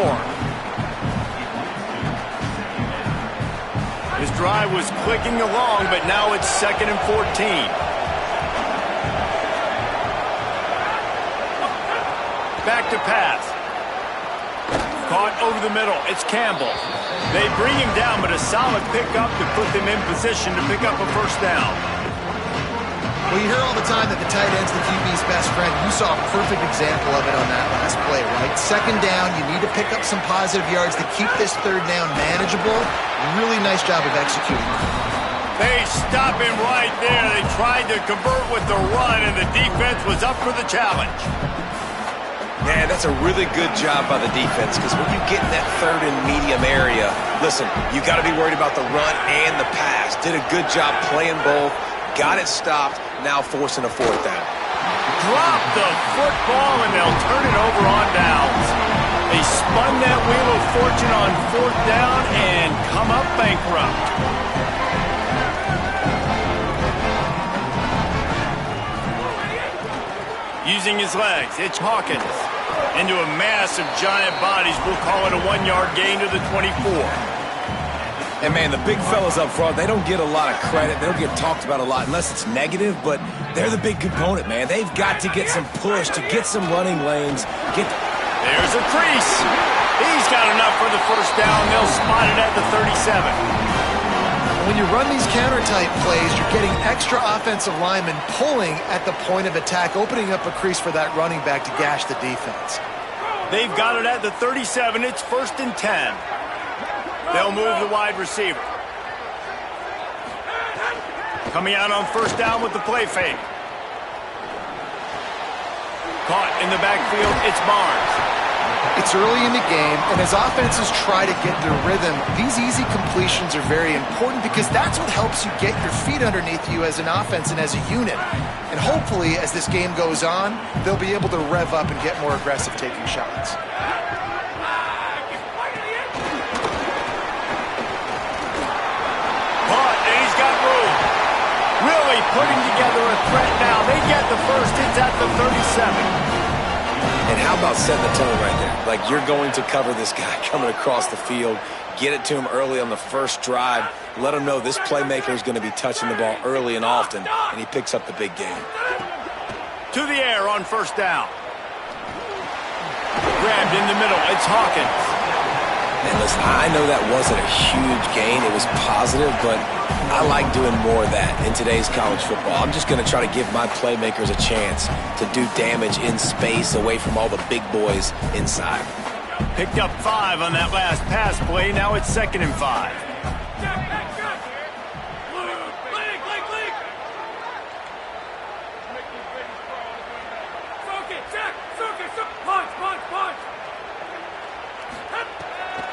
Speaker 1: His drive was clicking along, but now it's 2nd and 14. Back to pass. Caught over the middle. It's Campbell. They bring him down, but a solid pickup to put them in position to pick up a 1st down.
Speaker 3: Well, you hear all the time that the tight end's the QB's best friend. You saw a perfect example of it on that last play, right? 2nd down, you need to pick up some positive yards to keep this 3rd down manageable. Really nice job of executing.
Speaker 1: They stop him right there. They tried to convert with the run, and the defense was up for the challenge.
Speaker 4: Man, that's a really good job by the defense, because when you get in that 3rd and medium area, listen, you got to be worried about the run and the pass. Did a good job playing both. Got it stopped, now forcing a 4th down.
Speaker 1: Drop the football, and they'll turn it over on downs. They spun that wheel of fortune on 4th down and come up bankrupt. Using his legs, it's Hawkins. Into a mass of giant bodies, we'll call it a 1-yard gain to the 24.
Speaker 4: And, man, the big fellas up front, they don't get a lot of credit. They don't get talked about a lot unless it's negative, but they're the big component, man. They've got to get some push, to get some running lanes.
Speaker 1: There's a crease. He's got enough for the 1st down. They'll spot it at the 37.
Speaker 3: When you run these counter-type plays, you're getting extra offensive linemen pulling at the point of attack, opening up a crease for that running back to gash the defense.
Speaker 1: They've got it at the 37. It's 1st and 10. They'll move the wide receiver. Coming out on 1st down with the play fake. Caught in the backfield, it's Barnes.
Speaker 3: It's early in the game, and as offenses try to get their rhythm, these easy completions are very important because that's what helps you get your feet underneath you as an offense and as a unit. And hopefully, as this game goes on, they'll be able to rev up and get more aggressive taking shots.
Speaker 1: putting together a threat now. They get the first. It's at the 37.
Speaker 4: And how about setting the tone right there? Like, you're going to cover this guy coming across the field, get it to him early on the first drive, let him know this playmaker is going to be touching the ball early and often, and he picks up the big game.
Speaker 1: To the air on first down. Grabbed in the middle. It's Hawkins.
Speaker 4: And listen, I know that wasn't a huge gain. It was positive, but I like doing more of that in today's college football. I'm just going to try to give my playmakers a chance to do damage in space away from all the big boys inside.
Speaker 1: Picked up 5 on that last pass play. Now it's 2nd and 5.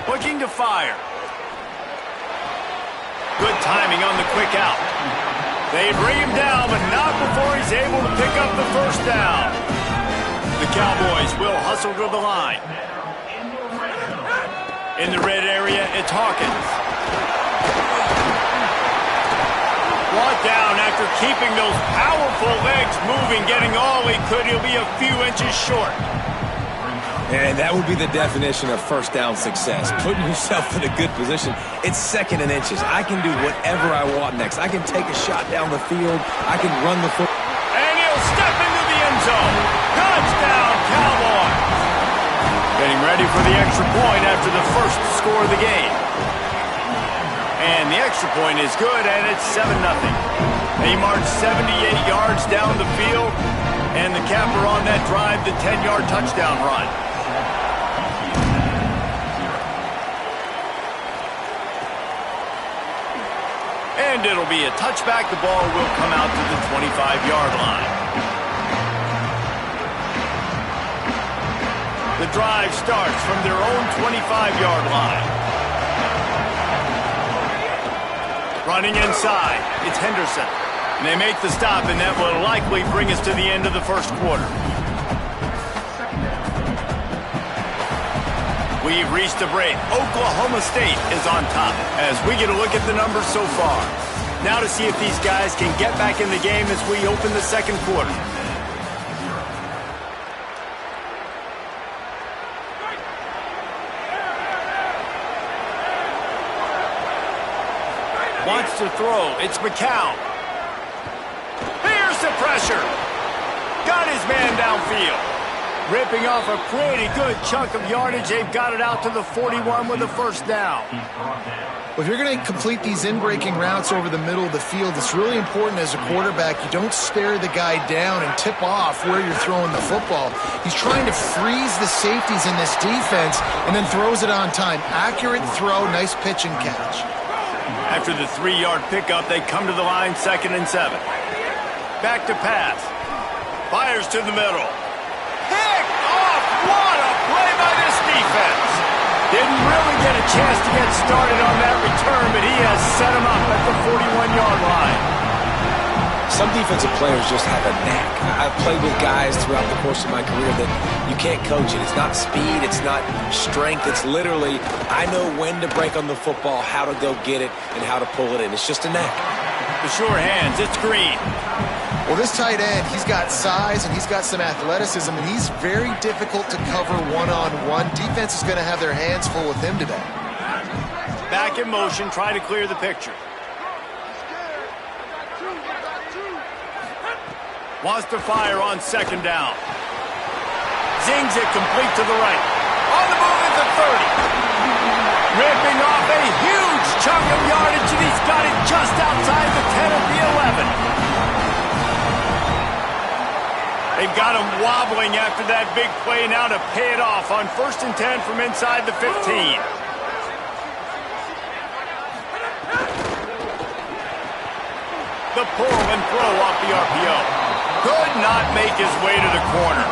Speaker 1: Looking to fire. Good timing on the quick out. They bring him down, but not before he's able to pick up the first down. The Cowboys will hustle to the line. In the red area, it's Hawkins. Brought down after keeping those powerful legs moving, getting all he could. He'll be a few inches short.
Speaker 4: And that would be the definition of first down success, putting yourself in a good position. It's 2nd and inches. I can do whatever I want next. I can take a shot down the field. I can run the foot.
Speaker 1: And he'll step into the end zone. Touchdown, Cowboys. Getting ready for the extra point after the first score of the game. And the extra point is good, and it's 7-0. They march 78 yards down the field, and the capper on that drive, the 10-yard touchdown run. And it'll be a touchback. The ball will come out to the 25-yard line. The drive starts from their own 25-yard line. Running inside, it's Henderson. And they make the stop, and that will likely bring us to the end of the first quarter. We've reached a break. Oklahoma State is on top as we get a look at the numbers so far. Now to see if these guys can get back in the game as we open the second quarter. Wants to throw. It's McCown. Here's the pressure. Got his man downfield. Ripping off a pretty good chunk of yardage. They've got it out to the 41 with a first down.
Speaker 3: Well, if you're going to complete these in-breaking routes over the middle of the field, it's really important as a quarterback you don't stare the guy down and tip off where you're throwing the football. He's trying to freeze the safeties in this defense and then throws it on time. Accurate throw, nice pitch and catch.
Speaker 1: After the 3-yard pickup, they come to the line 2nd and 7. Back to pass. Fires to the middle. Picked off! What a play by this defense! Didn't really get a chance to get started on that return, but he has set him up at the 41-yard line.
Speaker 4: Some defensive players just have a knack. I've played with guys throughout the course of my career that you can't coach it. It's not speed, it's not strength. It's literally, I know when to break on the football, how to go get it, and how to pull it in. It's just a knack.
Speaker 1: The sure hands, it's Green.
Speaker 3: Well, this tight end, he's got size and he's got some athleticism, and he's very difficult to cover one-on-one. Defense is going to have their hands full with him today.
Speaker 1: Back in motion, try to clear the picture. Wants to fire on 2nd down. Zings it complete to the right. On the move at the 30. Ripping off a huge chunk of yardage, and he's got it just outside the 10 at the 11. They've got him wobbling after that big play now to pay it off on 1st and 10 from inside the 15. The pull and throw off the RPO. Could not make his way to the corner.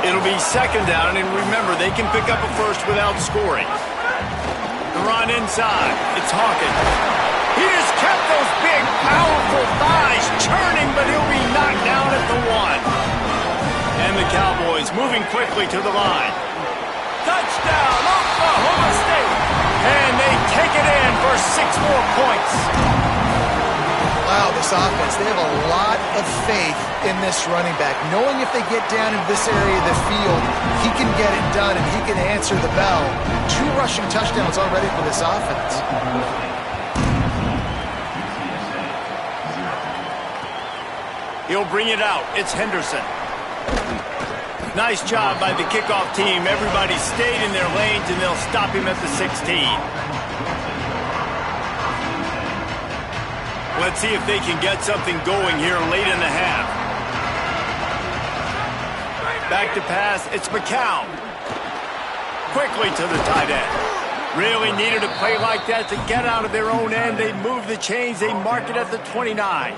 Speaker 1: It'll be 2nd down, and remember, they can pick up a first without scoring. The run inside. It's Hawkins. He just kept those big, powerful thighs churning, but he'll be knocked down at the 1. And the Cowboys moving quickly to the line. Touchdown, Oklahoma State. And they take it in for 6 more points.
Speaker 3: Wow, the offense, they have a lot of faith in this running back, knowing if they get down into this area of the field, he can get it done and he can answer the bell. 2 rushing touchdowns already for this offense.
Speaker 1: He'll bring it out. It's Henderson. Nice job by the kickoff team. Everybody stayed in their lanes, and they'll stop him at the 16. Let's see if they can get something going here late in the half. Back to pass. It's McCown. Quickly to the tight end. Really needed a play like that to get out of their own end. They move the chains. They mark it at the 29.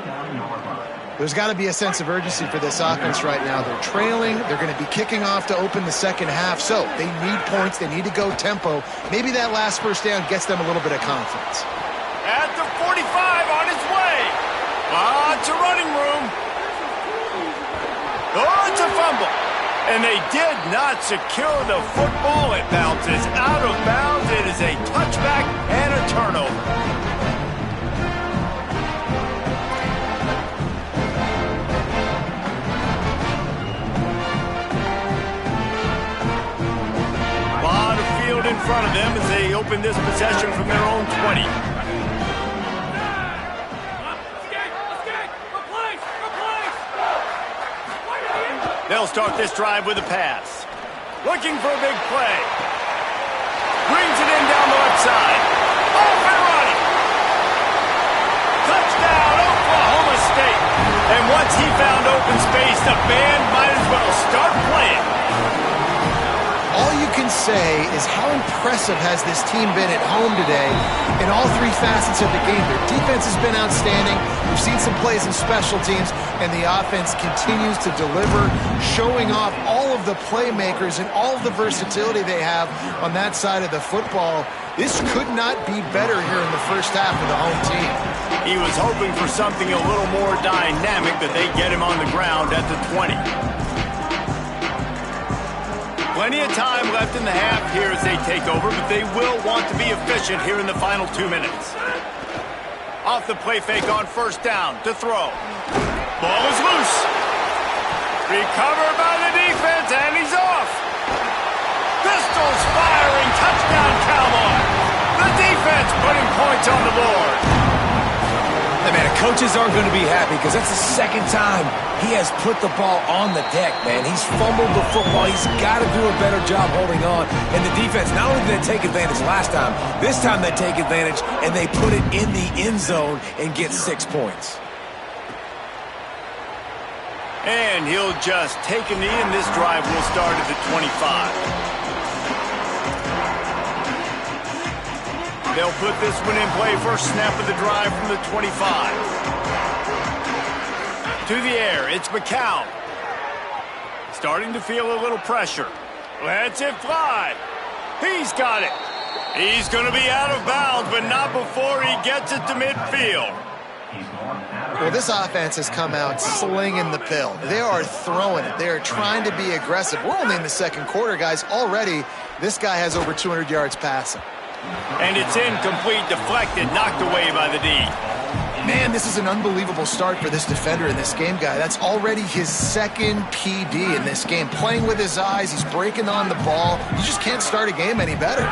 Speaker 3: There's got to be a sense of urgency for this offense right now. They're trailing. They're going to be kicking off to open the second half. So they need points. They need to go tempo. Maybe that last first down gets them a little bit of confidence.
Speaker 1: At the 45 on his way. Lots of running room. Oh, it's a fumble. And they did not secure the football. It bounces out of bounds. It is a touchback and a turnover. In front of them as they open this possession from their own 20. They'll start this drive with a pass. Looking for a big play. Brings it in down the left side. Off and running. Touchdown, Oklahoma State. And once he found open space, the band might as well start playing.
Speaker 3: All you can say is how impressive has this team been at home today in all 3 facets of the game. Their defense has been outstanding. We've seen some plays in special teams, and the offense continues to deliver, showing off all of the playmakers and all of the versatility they have on that side of the football. This could not be better here in the first half of the home team.
Speaker 1: He was hoping for something a little more dynamic, but they get him on the ground at the 20. Plenty of time left in the half here as they take over, but they will want to be efficient here in the final 2 minutes. Off the play fake on first down to throw. Ball is loose. Recovered by the defense, and he's off. Pistols firing, touchdown Cowboys. The defense putting points on the board.
Speaker 4: Hey, man, coaches aren't going to be happy because that's the second time he has put the ball on the deck, man. He's fumbled the football. He's got to do a better job holding on. And the defense, not only did they take advantage last time, this time they take advantage and they put it in the end zone and get 6 points.
Speaker 1: And he'll just take a knee, and this drive will start at the 25. They'll put this one in play. First snap of the drive from the 25. To the air, it's McCown. Starting to feel a little pressure. Lets it fly. He's got it. He's going to be out of bounds, but not before he gets it to midfield.
Speaker 3: Well, this offense has come out slinging the pill. They are throwing it. They are trying to be aggressive. We're only in the second quarter, guys. Already, this guy has over 200 yards passing.
Speaker 1: And it's incomplete, deflected, knocked away by the D.
Speaker 3: Man, this is an unbelievable start for this defender in this game, guy. That's already his second PD in this game. Playing with his eyes, he's breaking on the ball. You just can't start a game any better.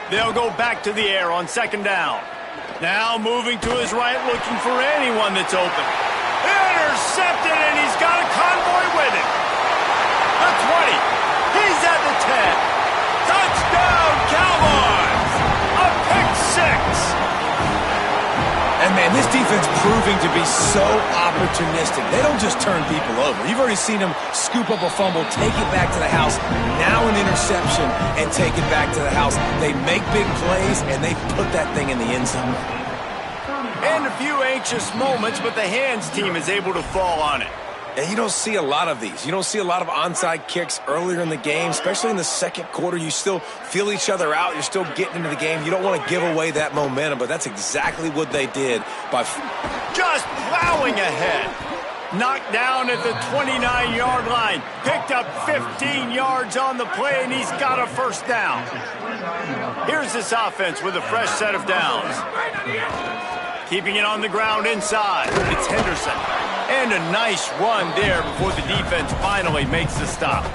Speaker 1: They'll go back to the air on second down. Now moving to his right, looking for anyone that's open. Intercepted, and he's got a convoy with him. The 20. He's at the 10. Touchdown, Cowboys! A pick 6.
Speaker 4: And, man, this defense proving to be so opportunistic. They don't just turn people over. You've already seen them scoop up a fumble, take it back to the house, now an interception, and take it back to the house. They make big plays, and they put that thing in the end zone.
Speaker 1: And a few anxious moments, but the hands team is able to fall on it.
Speaker 4: And you don't see a lot of these. You don't see a lot of onside kicks earlier in the game, especially in the second quarter. You still feel each other out. You're still getting into the game. You don't want to give away that momentum, but that's exactly what they did by
Speaker 1: just plowing ahead. Knocked down at the 29-yard line. Picked up 15 yards on the play, and he's got a first down. Here's this offense with a fresh set of downs. Keeping it on the ground inside. It's Henderson. And a nice run there before the defense finally makes the stop.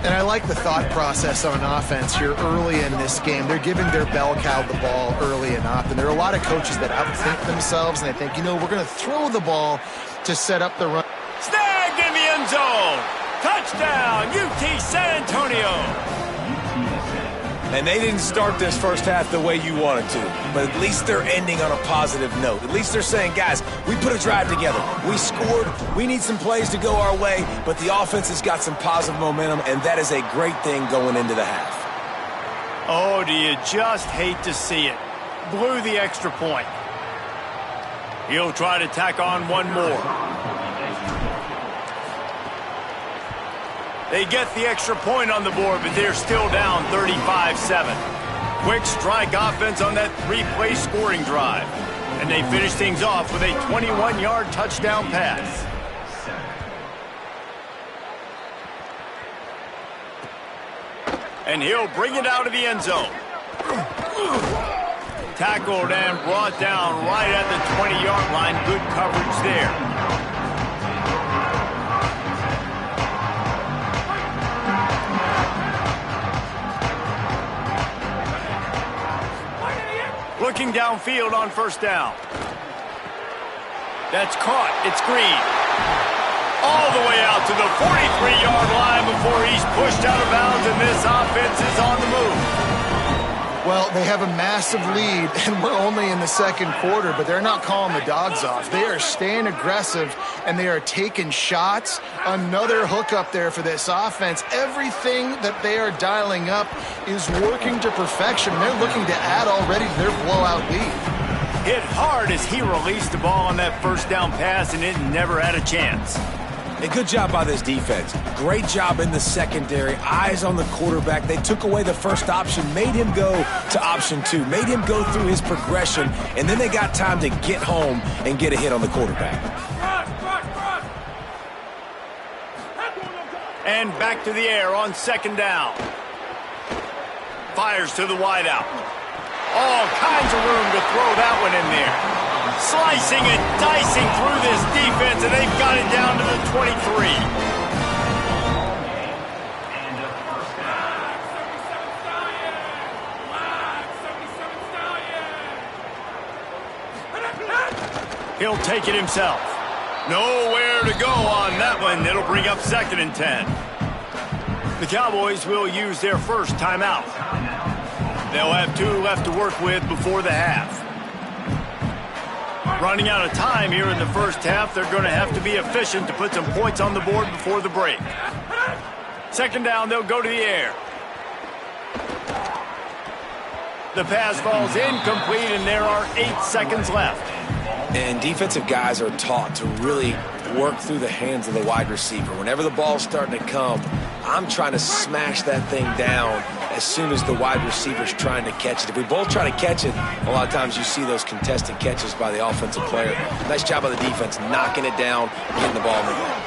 Speaker 3: And I like the thought process on offense here early in this game. They're giving their bell cow the ball early and often. There are a lot of coaches that outthink themselves, and they think, you know, we're going to throw the ball to set up the run.
Speaker 1: Snagged in the end zone. Touchdown, UT San Antonio.
Speaker 4: And they didn't start this first half the way you wanted to, but at least they're ending on a positive note. At least they're saying, guys, we put a drive together. We scored. We need some plays to go our way, but the offense has got some positive momentum, and that is a great thing going into the half.
Speaker 1: Oh, do you just hate to see it? Blew the extra point. He'll try to tack on one more. They get the extra point on the board, but they're still down 35-7. Quick strike offense on that three-play scoring drive. And they finish things off with a 21-yard touchdown pass. And he'll bring it out of the end zone. Tackled and brought down right at the 20-yard line. Good coverage there. Looking downfield on first down. That's caught. It's Green. All the way out to the 43-yard line before he's pushed out of bounds, and this offense is on the move.
Speaker 3: Well, they have a massive lead, and we're only in the second quarter, but they're not calling the dogs off. They are staying aggressive, and they are taking shots. Another hook up there for this offense. Everything that they are dialing up is working to perfection. They're looking to add already to their blowout lead.
Speaker 1: Hit hard as he released the ball on that first down pass, and it never had a chance.
Speaker 4: A good job by this defense. Great job in the secondary. Eyes on the quarterback. They took away the first option, made him go to option 2, made him go through his progression, and then they got time to get home and get a hit on the quarterback.
Speaker 1: And back to the air on second down. Fires to the wideout. All kinds of room to throw that one in there. Slicing and dicing through this defense, and they've got it down to the 23. He'll take it himself. Nowhere to go on that one. It'll bring up 2nd and 10. The Cowboys will use their first timeout. They'll have 2 left to work with before the half. Running out of time here in the first half, they're going to have to be efficient to put some points on the board before the break. Second down, they'll go to the air. The pass falls incomplete, and there are 8 seconds left.
Speaker 4: And defensive guys are taught to really work through the hands of the wide receiver. Whenever the ball's starting to come, I'm trying to smash that thing down as soon as the wide receiver's trying to catch it. If we both try to catch it, a lot of times you see those contested catches by the offensive player. Nice job by the defense, knocking it down, getting the ball in the ground.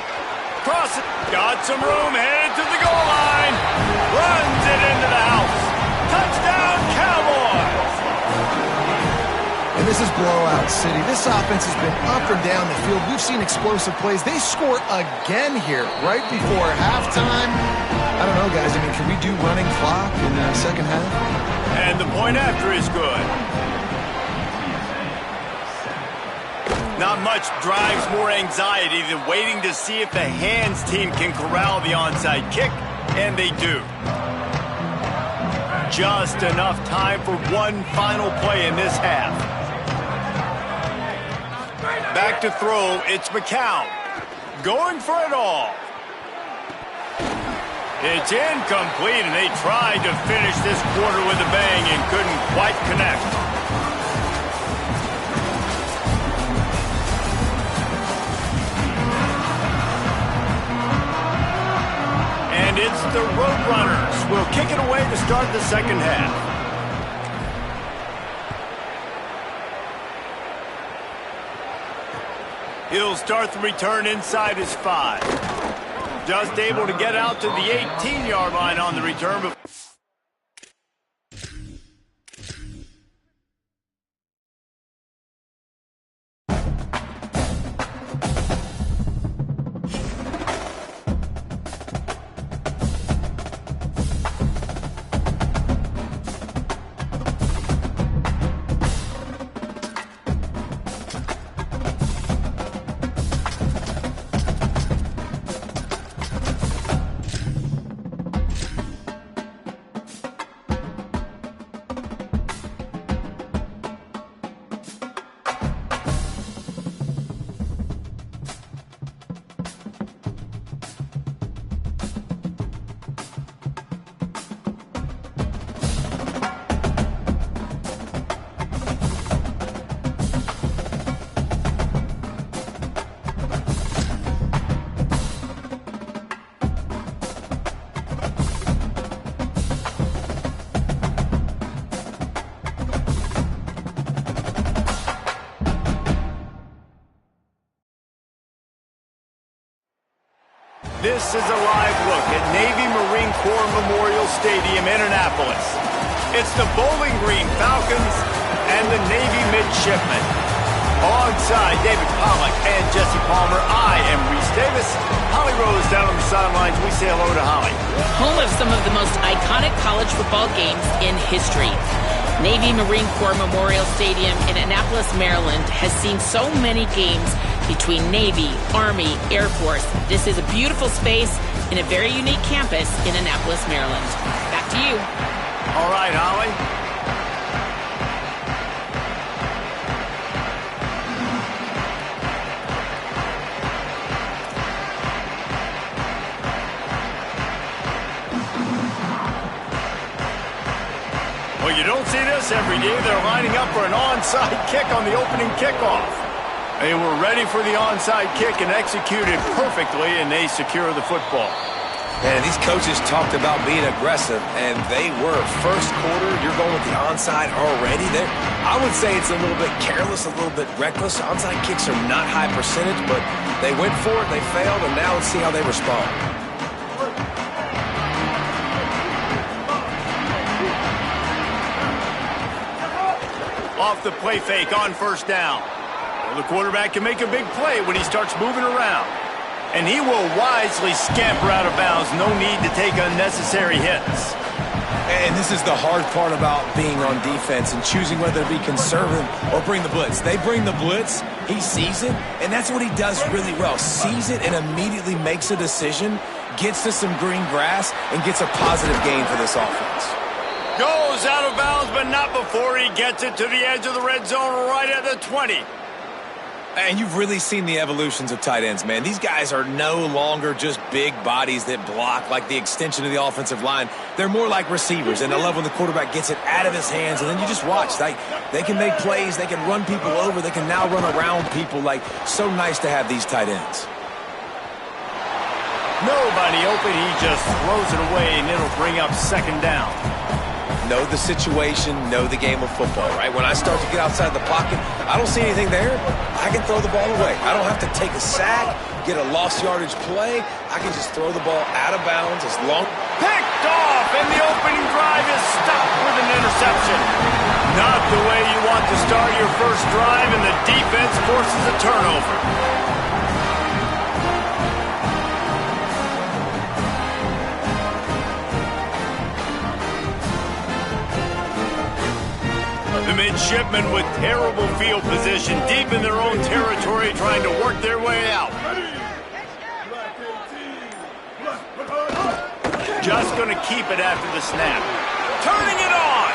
Speaker 1: Cross it. Got some room, headed to the goal line. Runs it into the house. Touchdown, Cowboys!
Speaker 3: And this is blowout city. This offense has been up and down the field. We've seen explosive plays. They score again here right before halftime. I don't know, guys. I mean, can we do running clock in the second half?
Speaker 1: And the point after is good. Not much drives more anxiety than waiting to see if the hands team can corral the onside kick, and they do. Just enough time for one final play in this half. Back to throw, it's McCown. Going for it all. It's incomplete, and they tried to finish this quarter with a bang and couldn't quite connect. And it's the Roadrunners. We'll kick it away to start the second half. He'll start the return inside his 5. Just able to get out to the 18-yard line on the return. This is a live look at Navy Marine Corps Memorial Stadium in Annapolis. It's the Bowling Green Falcons and the Navy Midshipmen. Alongside David Pollack and Jesse Palmer, I am Reese Davis. Holly Rose down on the sidelines. We say hello to Holly.
Speaker 2: Home of some of the most iconic college football games in history. Navy Marine Corps Memorial Stadium in Annapolis, Maryland has seen so many games between Navy, Army, Air Force. This is a beautiful space in a very unique campus in Annapolis, Maryland. Back to you.
Speaker 1: All right, Holly. Well, you don't see this every day. They're lining up for an onside kick on the opening kickoff. They were ready for the onside kick and executed perfectly, and they secure the football.
Speaker 4: Man, these coaches talked about being aggressive, and they were. First quarter, you're going with the onside already. I would say it's a little bit careless, a little bit reckless. Onside kicks are not high percentage, but they went for it, they failed, and now let's see how they respond.
Speaker 1: Off the play fake on first down. Well, the quarterback can make a big play when he starts moving around. And he will wisely scamper out of bounds. No need to take unnecessary hits.
Speaker 4: And this is the hard part about being on defense and choosing whether to be conservative or bring the blitz. They bring the blitz, he sees it, and that's what he does really well. Sees it and immediately makes a decision, gets to some green grass, and gets a positive gain for this offense.
Speaker 1: Goes out of bounds, but not before he gets it to the edge of the red zone right at the 20.
Speaker 4: And you've really seen the evolutions of tight ends, man. These guys are no longer just big bodies that block like the extension of the offensive line. They're more like receivers, and I love when the quarterback gets it out of his hands, and then you just watch. They can make plays. They can run people over. They can now run around people. So nice to have these tight ends.
Speaker 1: Nobody open. He just throws it away, and it'll bring up second down.
Speaker 4: Know the situation, know the game of football, right? When I start to get outside the pocket, I don't see anything there, I can throw the ball away. I don't have to take a sack, get a lost yardage play. I can just throw the ball out of bounds as long...
Speaker 1: Picked off, and the opening drive is stopped with an interception. Not the way you want to start your first drive, and the defense forces a turnover. The midshipmen with terrible field position, deep in their own territory, trying to work their way out. Just going to keep it after the snap. Turning it on.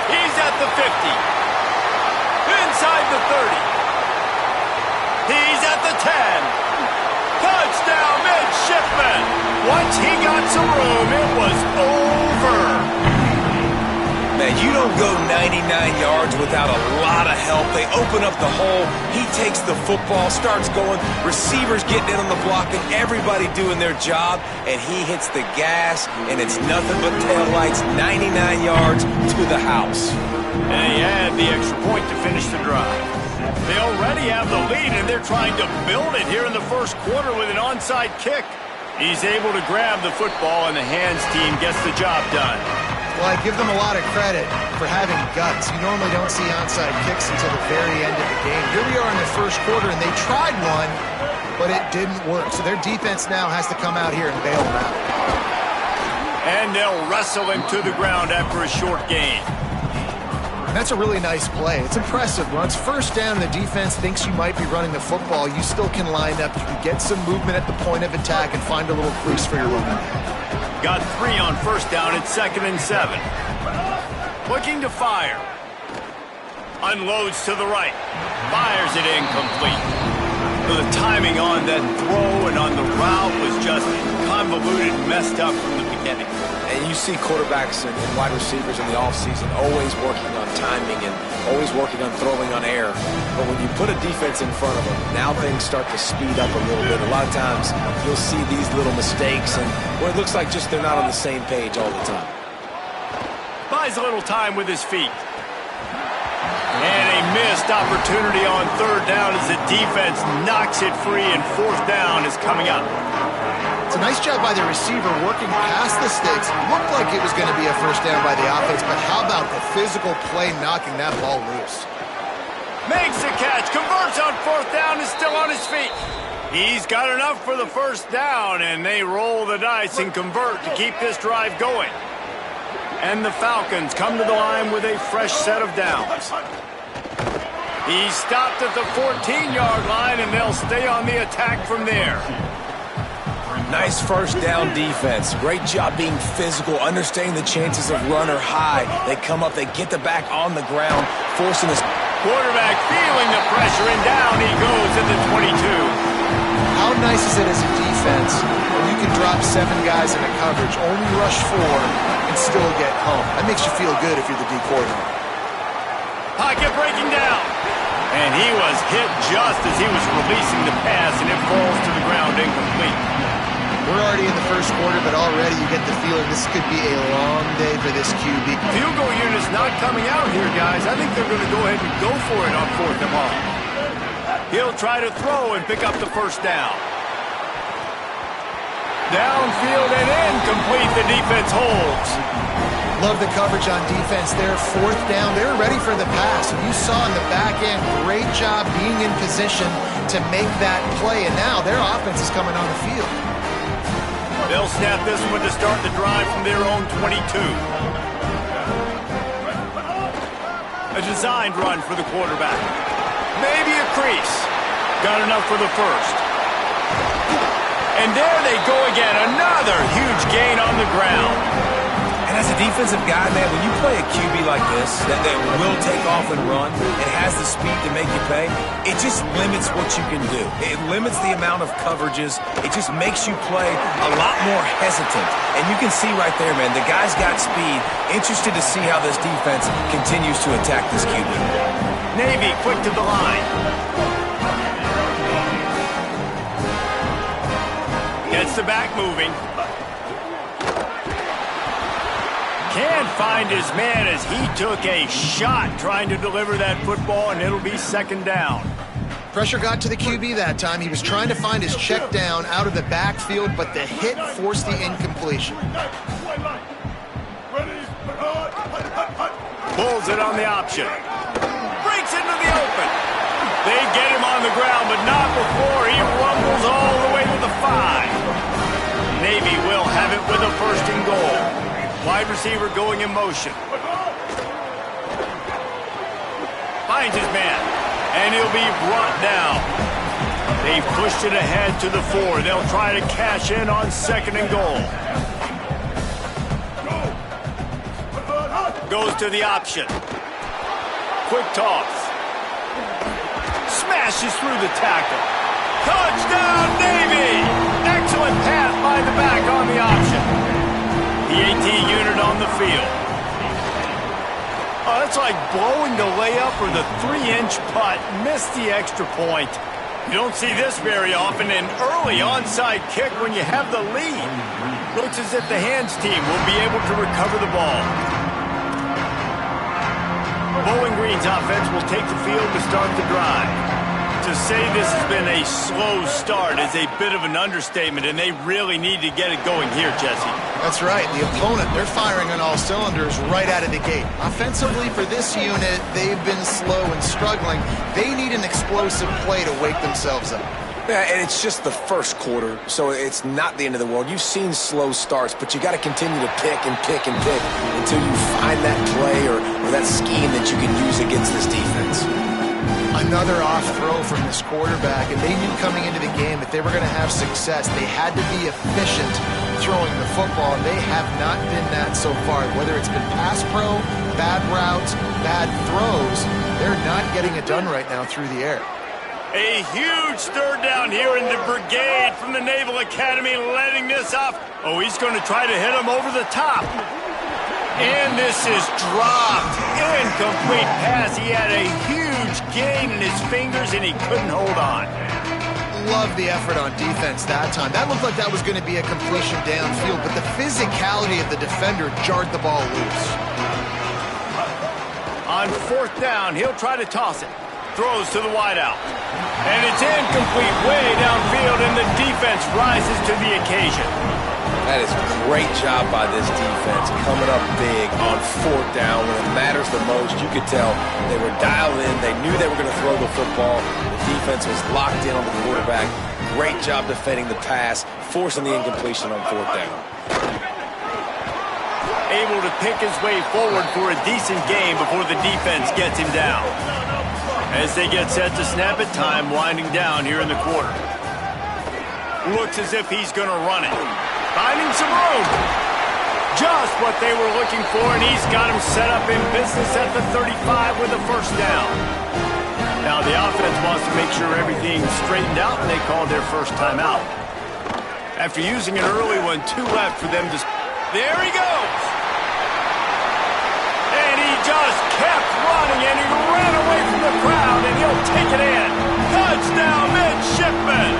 Speaker 1: He's at the 50. Inside the 30. He's at the 10. Touchdown, midshipmen. Once he got some room, it was over.
Speaker 4: Man, you don't go 99 yards without a lot of help. They open up the hole. He takes the football, starts going. Receivers getting in on the block, and everybody doing their job. And he hits the gas, and it's nothing but taillights, 99 yards to the house.
Speaker 1: And he had the extra point to finish the drive. They already have the lead, and they're trying to build it here in the first quarter with an onside kick. He's able to grab the football, and the hands team gets the job done.
Speaker 3: Well, I give them a lot of credit for having guts. You normally don't see onside kicks until the very end of the game. Here we are in the first quarter, and they tried one, but it didn't work. So their defense now has to come out here and bail them out.
Speaker 1: And they'll wrestle him to the ground after a short gain.
Speaker 3: And that's a really nice play. It's impressive. Once first down and the defense thinks you might be running the football, you still can line up. You can get some movement at the point of attack and find a little crease for your running back.
Speaker 1: Got 3 on first down at 2nd and 7. Looking to fire. Unloads to the right. Fires it incomplete. So the timing on that throw and on the route was just convoluted and messed up from the beginning.
Speaker 4: And you see quarterbacks and wide receivers in the offseason always working on timing and always working on throwing on air. But when you put a defense in front of them, now things start to speed up a little bit. A lot of times you'll see these little mistakes and where it looks like just they're not on the same page all the time.
Speaker 1: Buys a little time with his feet. And a missed opportunity on third down as the defense knocks it free, and fourth down is coming up.
Speaker 3: It's a nice job by the receiver working past the sticks. Looked like it was going to be a first down by the offense, but how about the physical play knocking that ball loose?
Speaker 1: Makes the catch, converts on fourth down, is still on his feet. He's got enough for the first down, and they roll the dice and convert to keep this drive going. And the Falcons come to the line with a fresh set of downs. He stopped at the 14-yard line, and they'll stay on the attack from there.
Speaker 4: Nice first down defense. Great job being physical, understanding the chances of run are high. They come up, they get the back on the ground, forcing this.
Speaker 1: Quarterback feeling the pressure, and down he goes at the 22.
Speaker 3: How nice is it as a defense when you can drop 7 guys in a coverage, only rush 4, and still get home? That makes you feel good if you're the D coordinator.
Speaker 1: Pocket breaking down. And he was hit just as he was releasing the pass, and it falls to the ground incomplete.
Speaker 3: We're already in the first quarter, but already you get the feeling this could be a long day for this QB.
Speaker 1: Field goal unit's not coming out here, guys. I think they're going to go ahead and go for it on fourth and long. He'll try to throw and pick up the first down. Downfield and incomplete. The defense holds.
Speaker 3: Love the coverage on defense there. Fourth down, they're ready for the pass. You saw in the back end, great job being in position to make that play, and now their offense is coming on the field.
Speaker 1: They'll snap this one to start the drive from their own 22. A designed run for the quarterback. Maybe a crease. Got enough for the first. And there they go again. Another huge gain on the ground.
Speaker 4: And as a defensive guy, man, when you play a QB like this, that will take off and run, it has the speed to make you pay, it just limits what you can do. It limits the amount of coverages. It just makes you play a lot more hesitant. And you can see right there, man, the guy's got speed. Interested to see how this defense continues to attack this QB.
Speaker 1: Navy quick to the line. Gets the back moving. Can't find his man as he took a shot trying to deliver that football, and it'll be second down.
Speaker 3: Pressure got to the QB that time. He was trying to find his check down out of the backfield, but the hit forced the incompletion.
Speaker 1: Pulls it on the option. Breaks into the open. They get him on the ground, but not before he rumbles all the way to the 5. Navy will have it with a first and goal. Wide receiver going in motion. Finds his man, and he'll be brought down. They've pushed it ahead to the 4. They'll try to cash in on second and goal. Goes to the option. Quick toss. Smashes through the tackle. Touchdown, Navy! Excellent pass by the back on the option. The AT unit on the field. Oh, that's like blowing the layup or the 3-inch putt. Missed the extra point. You don't see this very often. An early onside kick when you have the lead. Looks as if the hands team will be able to recover the ball. Bowling Green's offense will take the field to start the drive. To say this has been a slow start is a bit of an understatement, and they really need to get it going here, Jesse.
Speaker 3: That's right. The opponent, they're firing on all cylinders right out of the gate. Offensively, for this unit, they've been slow and struggling. They need an explosive play to wake themselves up.
Speaker 4: Yeah, and it's just the first quarter, so it's not the end of the world. You've seen slow starts, but you got to continue to pick and pick and pick until you find that play or that scheme that you can use against this defense.
Speaker 3: Another off throw from this quarterback, and they knew coming into the game if they were going to have success, they had to be efficient throwing the football, and they have not been that so far. Whether it's been pass pro, bad routes, bad throws, they're not getting it done right now through the air.
Speaker 1: A huge third down here in the brigade from the Naval Academy, letting this off. Oh, he's going to try to hit him over the top. And this is dropped. Incomplete pass. He had a huge gain in his fingers, and he couldn't hold on.
Speaker 3: Love the effort on defense that time. That looked like that was going to be a completion downfield, but the physicality of the defender jarred the ball loose.
Speaker 1: On On 4th down, he'll try to toss it. Throws to the wideout. And it's incomplete way downfield, and the defense rises to the occasion.
Speaker 4: That is a great job by this defense, coming up big on 4th down when it matters the most. You could tell they were dialed in. They knew they were going to throw the football. The defense was locked in on the quarterback. Great job defending the pass, forcing the incompletion on 4th down.
Speaker 1: Able to pick his way forward for a decent game before the defense gets him down. As they get set to snap it, time winding down here in the quarter. Looks as if he's going to run it. Finding some room. Just what they were looking for, and he's got him set up in business at the 35 with a 1st down. Now the offense wants to make sure everything's straightened out, and they called their first timeout. After using an early one, 2 left for them to... There he goes! And he just kept running, and he ran away from the crowd, and he'll take it in. Touchdown, midshipman!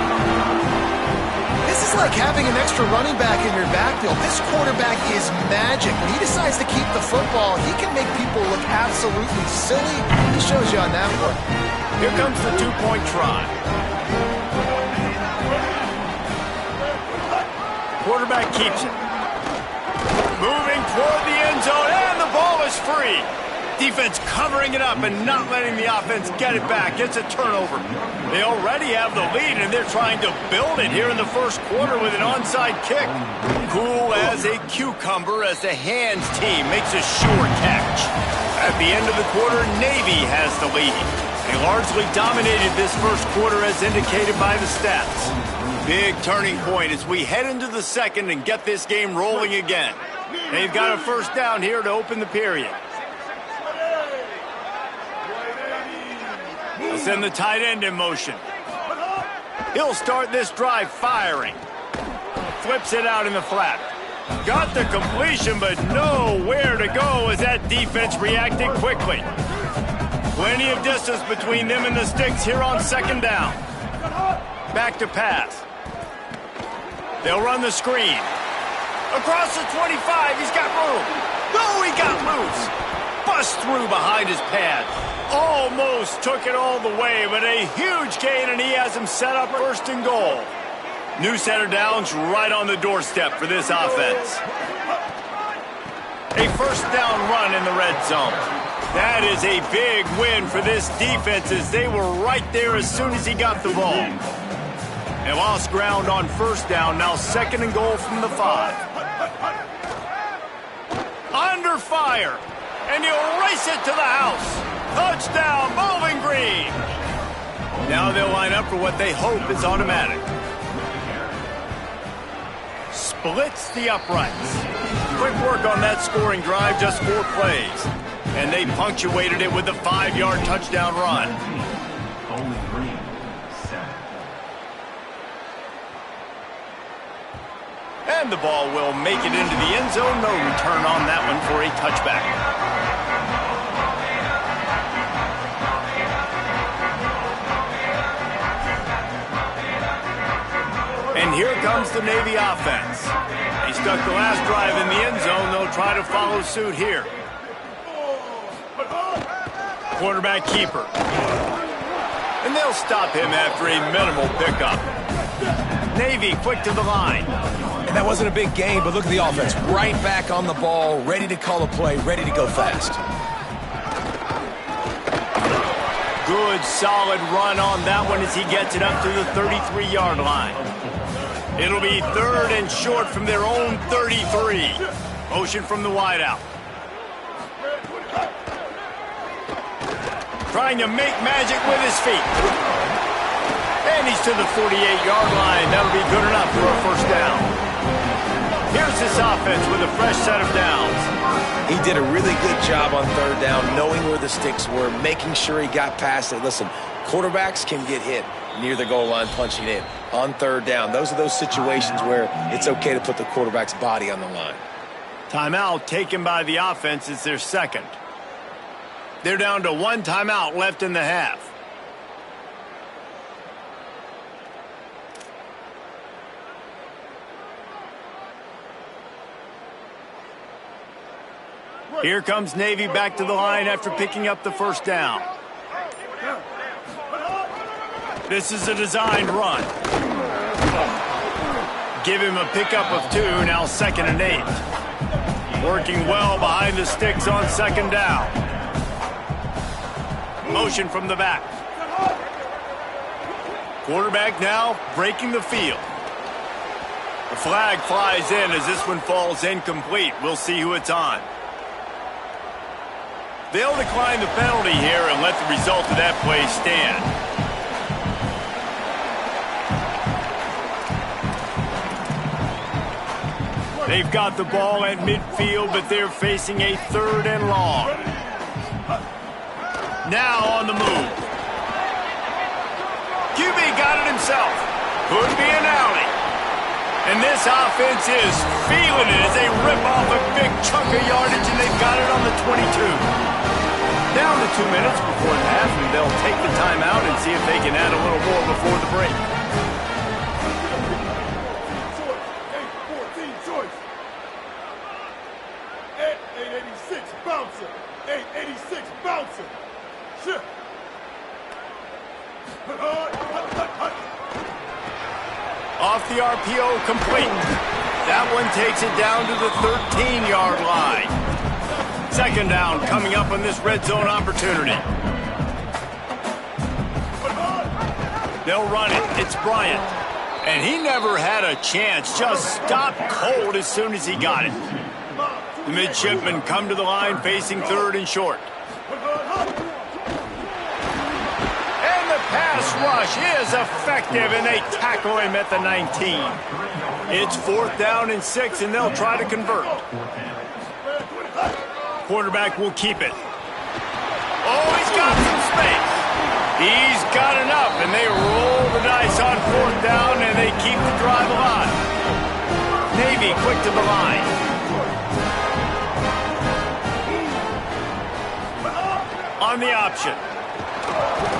Speaker 3: This is like having an extra running back in your backfield. This quarterback is magic. When he decides to keep the football, he can make people look absolutely silly. He shows you on that one.
Speaker 1: Here comes the 2-point try. Quarterback keeps it. Moving toward the end zone, and the ball is free. Defense covering it up and not letting the offense get it back. It's a turnover. They already have the lead, and they're trying to build it here in the 1st quarter with an onside kick. Cool as a cucumber as the hands team makes a sure catch. At the end of the quarter, Navy has the lead. They largely dominated this 1st quarter as indicated by the stats. Big turning point as we head into the 2nd and get this game rolling again. They've got a 1st down here to open the period. They'll send the tight end in motion. He'll start this drive firing. Flips it out in the flat. Got the completion, but nowhere to go as that defense reacted quickly. Plenty of distance between them and the sticks here on 2nd down. Back to pass. They'll run the screen. Across the 25, he's got room. No, he got loose. Bust through behind his pad. Almost took it all the way, but a huge gain, and he has him set up 1st and goal. New set of downs right on the doorstep for this offense. A 1st down run in the red zone. That is a big win for this defense as they were right there as soon as he got the ball. They lost ground on 1st down, now 2nd and goal from the 5. Under fire, and he'll race it to the house. Touchdown, Bowling Green! Now they'll line up for what they hope is automatic. Splits the uprights. Quick work on that scoring drive, just 4 plays. And they punctuated it with a 5-yard touchdown run. And the ball will make it into the end zone. No return on that one for a touchback. And here comes the Navy offense. They stuck the last drive in the end zone. They'll try to follow suit here. Quarterback keeper. And they'll stop him after a minimal pickup. Navy quick to the line.
Speaker 4: And that wasn't a big gain, but look at the offense. Right back on the ball, ready to call a play, ready to go fast.
Speaker 1: Good, solid run on that one as he gets it up to the 33-yard line. It'll be 3rd and short from their own 33. Motion from the wideout. Trying to make magic with his feet. And he's to the 48-yard line. That'll be good enough for a 1st down. Here's this offense with a fresh set of downs.
Speaker 4: He did a really good job on 3rd down, knowing where the sticks were, making sure he got past it. Listen, quarterbacks can get hit near the goal line punching in. On 3rd down, those are those situations where it's okay to put the quarterback's body on the line.
Speaker 1: Timeout taken by the offense is their 2nd. They're down to 1 timeout left in the half. Here comes Navy back to the line after picking up the first down. This is a designed run. Give him a pickup of 2, now 2nd and 8. Working well behind the sticks on 2nd down. Motion from the back. Quarterback now breaking the field. The flag flies in as this one falls incomplete. We'll see who it's on. They'll decline the penalty here and let the result of that play stand. They've got the ball at midfield, but they're facing a 3rd and long. Now on the move. QB got it himself. Could be an alley. And this offense is feeling it as they rip off a big chunk of yardage, and they've got it on the 22. Down to 2 minutes before the half, and they'll take the timeout and see if they can add a little more before the break.
Speaker 5: 14 choice. 886 bouncer. 886 bouncer. Shift.
Speaker 1: Off the RPO, complete. That one takes it down to the 13-yard line. 2nd down coming up on this red zone opportunity. They'll run it. It's Bryant. And he never had a chance. Just stopped cold as soon as he got it. The midshipmen come to the line facing 3rd and short. Pass rush is effective, and they tackle him at the 19. It's 4th down and 6, and they'll try to convert. Quarterback will keep it. Oh, he's got some space. He's got enough, and they roll the dice on 4th down, and they keep the drive alive. Navy quick to the line. On the option.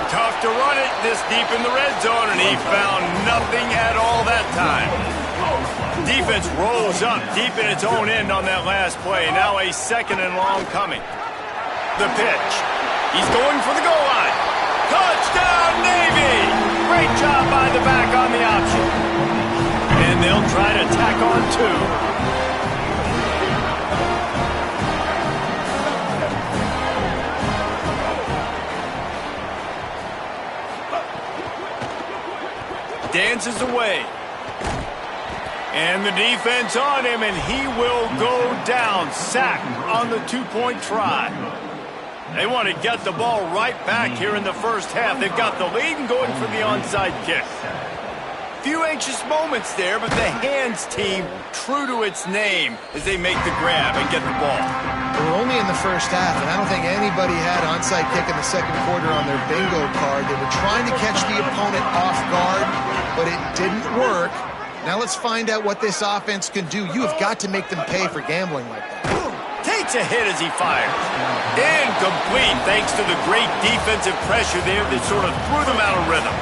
Speaker 1: Tough to run it this deep in the red zone, and he found nothing at all that time. Defense rolls up deep in its own end on that last play. Now a 2nd and long coming. The pitch. He's going for the goal line. Touchdown, Navy! Great job by the back on the option. And they'll try to tack on 2. Dances away. And the defense on him, and he will go down. Sacked on the 2-point try. They want to get the ball right back here in the first half. They've got the lead and going for the onside kick. Few anxious moments there, but the hands team true to its name as they make the grab and get the ball.
Speaker 3: We're only in the first half, and I don't think anybody had onside kick in the 2nd quarter on their bingo card. They were trying to catch the opponent off guard, but it didn't work. Now let's find out what this offense can do. You have got to make them pay for gambling like that.
Speaker 1: Takes a hit as he fires. Incomplete thanks to the great defensive pressure there that sort of threw them out of rhythm.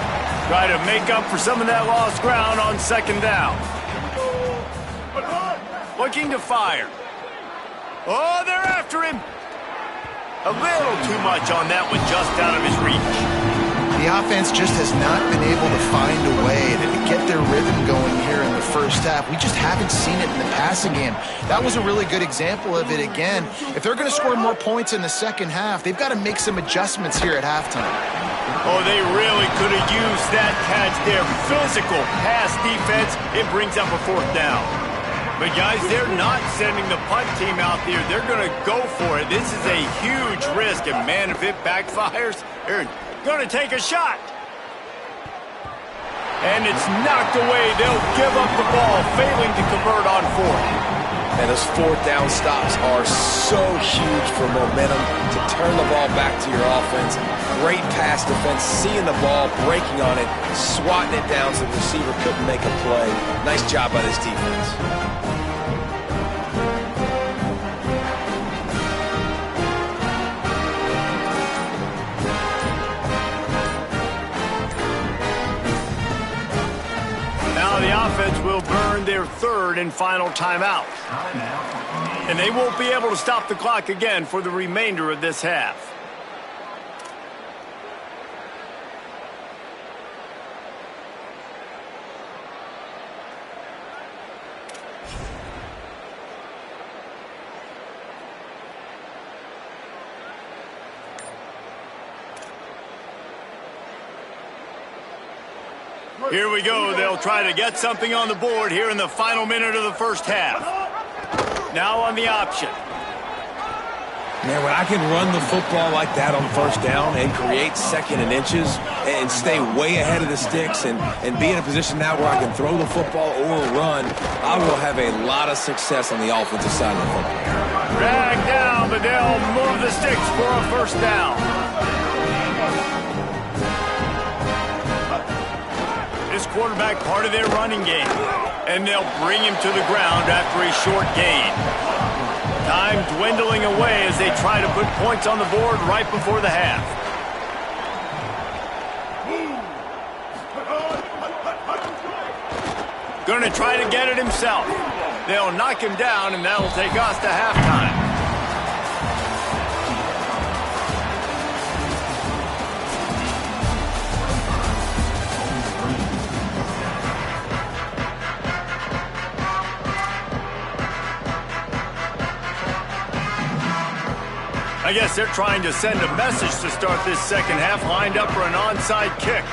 Speaker 1: Try to make up for some of that lost ground on 2nd down. Looking to fire. Oh, they're after him. A little too much on that one, just out of his reach.
Speaker 3: The offense just has not been able to find a way to get their rhythm going here in the first half. We just haven't seen it in the passing game. That was a really good example of it again. If they're going to score more points in the second half, they've got to make some adjustments here at halftime.
Speaker 1: Oh, they really could have used that catch there. Physical pass defense. It brings up a 4th down. But, guys, they're not sending the punt team out there. They're going to go for it. This is a huge risk. And, man, if it backfires, they're going to take a shot. And it's knocked away. They'll give up the ball, failing to convert on 4th.
Speaker 4: And those 4th down stops are so huge for momentum to turn the ball back to your offense. Great pass defense, seeing the ball, breaking on it, swatting it down so the receiver couldn't make a play. Nice job by this defense.
Speaker 1: The offense will burn their 3rd and final timeout. And they won't be able to stop the clock again for the remainder of this half. Here we go. They'll try to get something on the board here in the final minute of the first half. Now on the option.
Speaker 4: Man, when I can run the football like that on first down and create second and inches and stay way ahead of the sticks and be in a position now where I can throw the football or run, I will have a lot of success on the offensive side of the football.
Speaker 1: Drag down, but they'll move the sticks for a first down. This quarterback part of their running game, and they'll bring him to the ground after a short gain. Time dwindling away as they try to put points on the board right before the half. Gonna try to get it himself. They'll knock him down, and that'll take us to halftime. I guess they're trying to send a message to start this second half, lined up for an onside kick.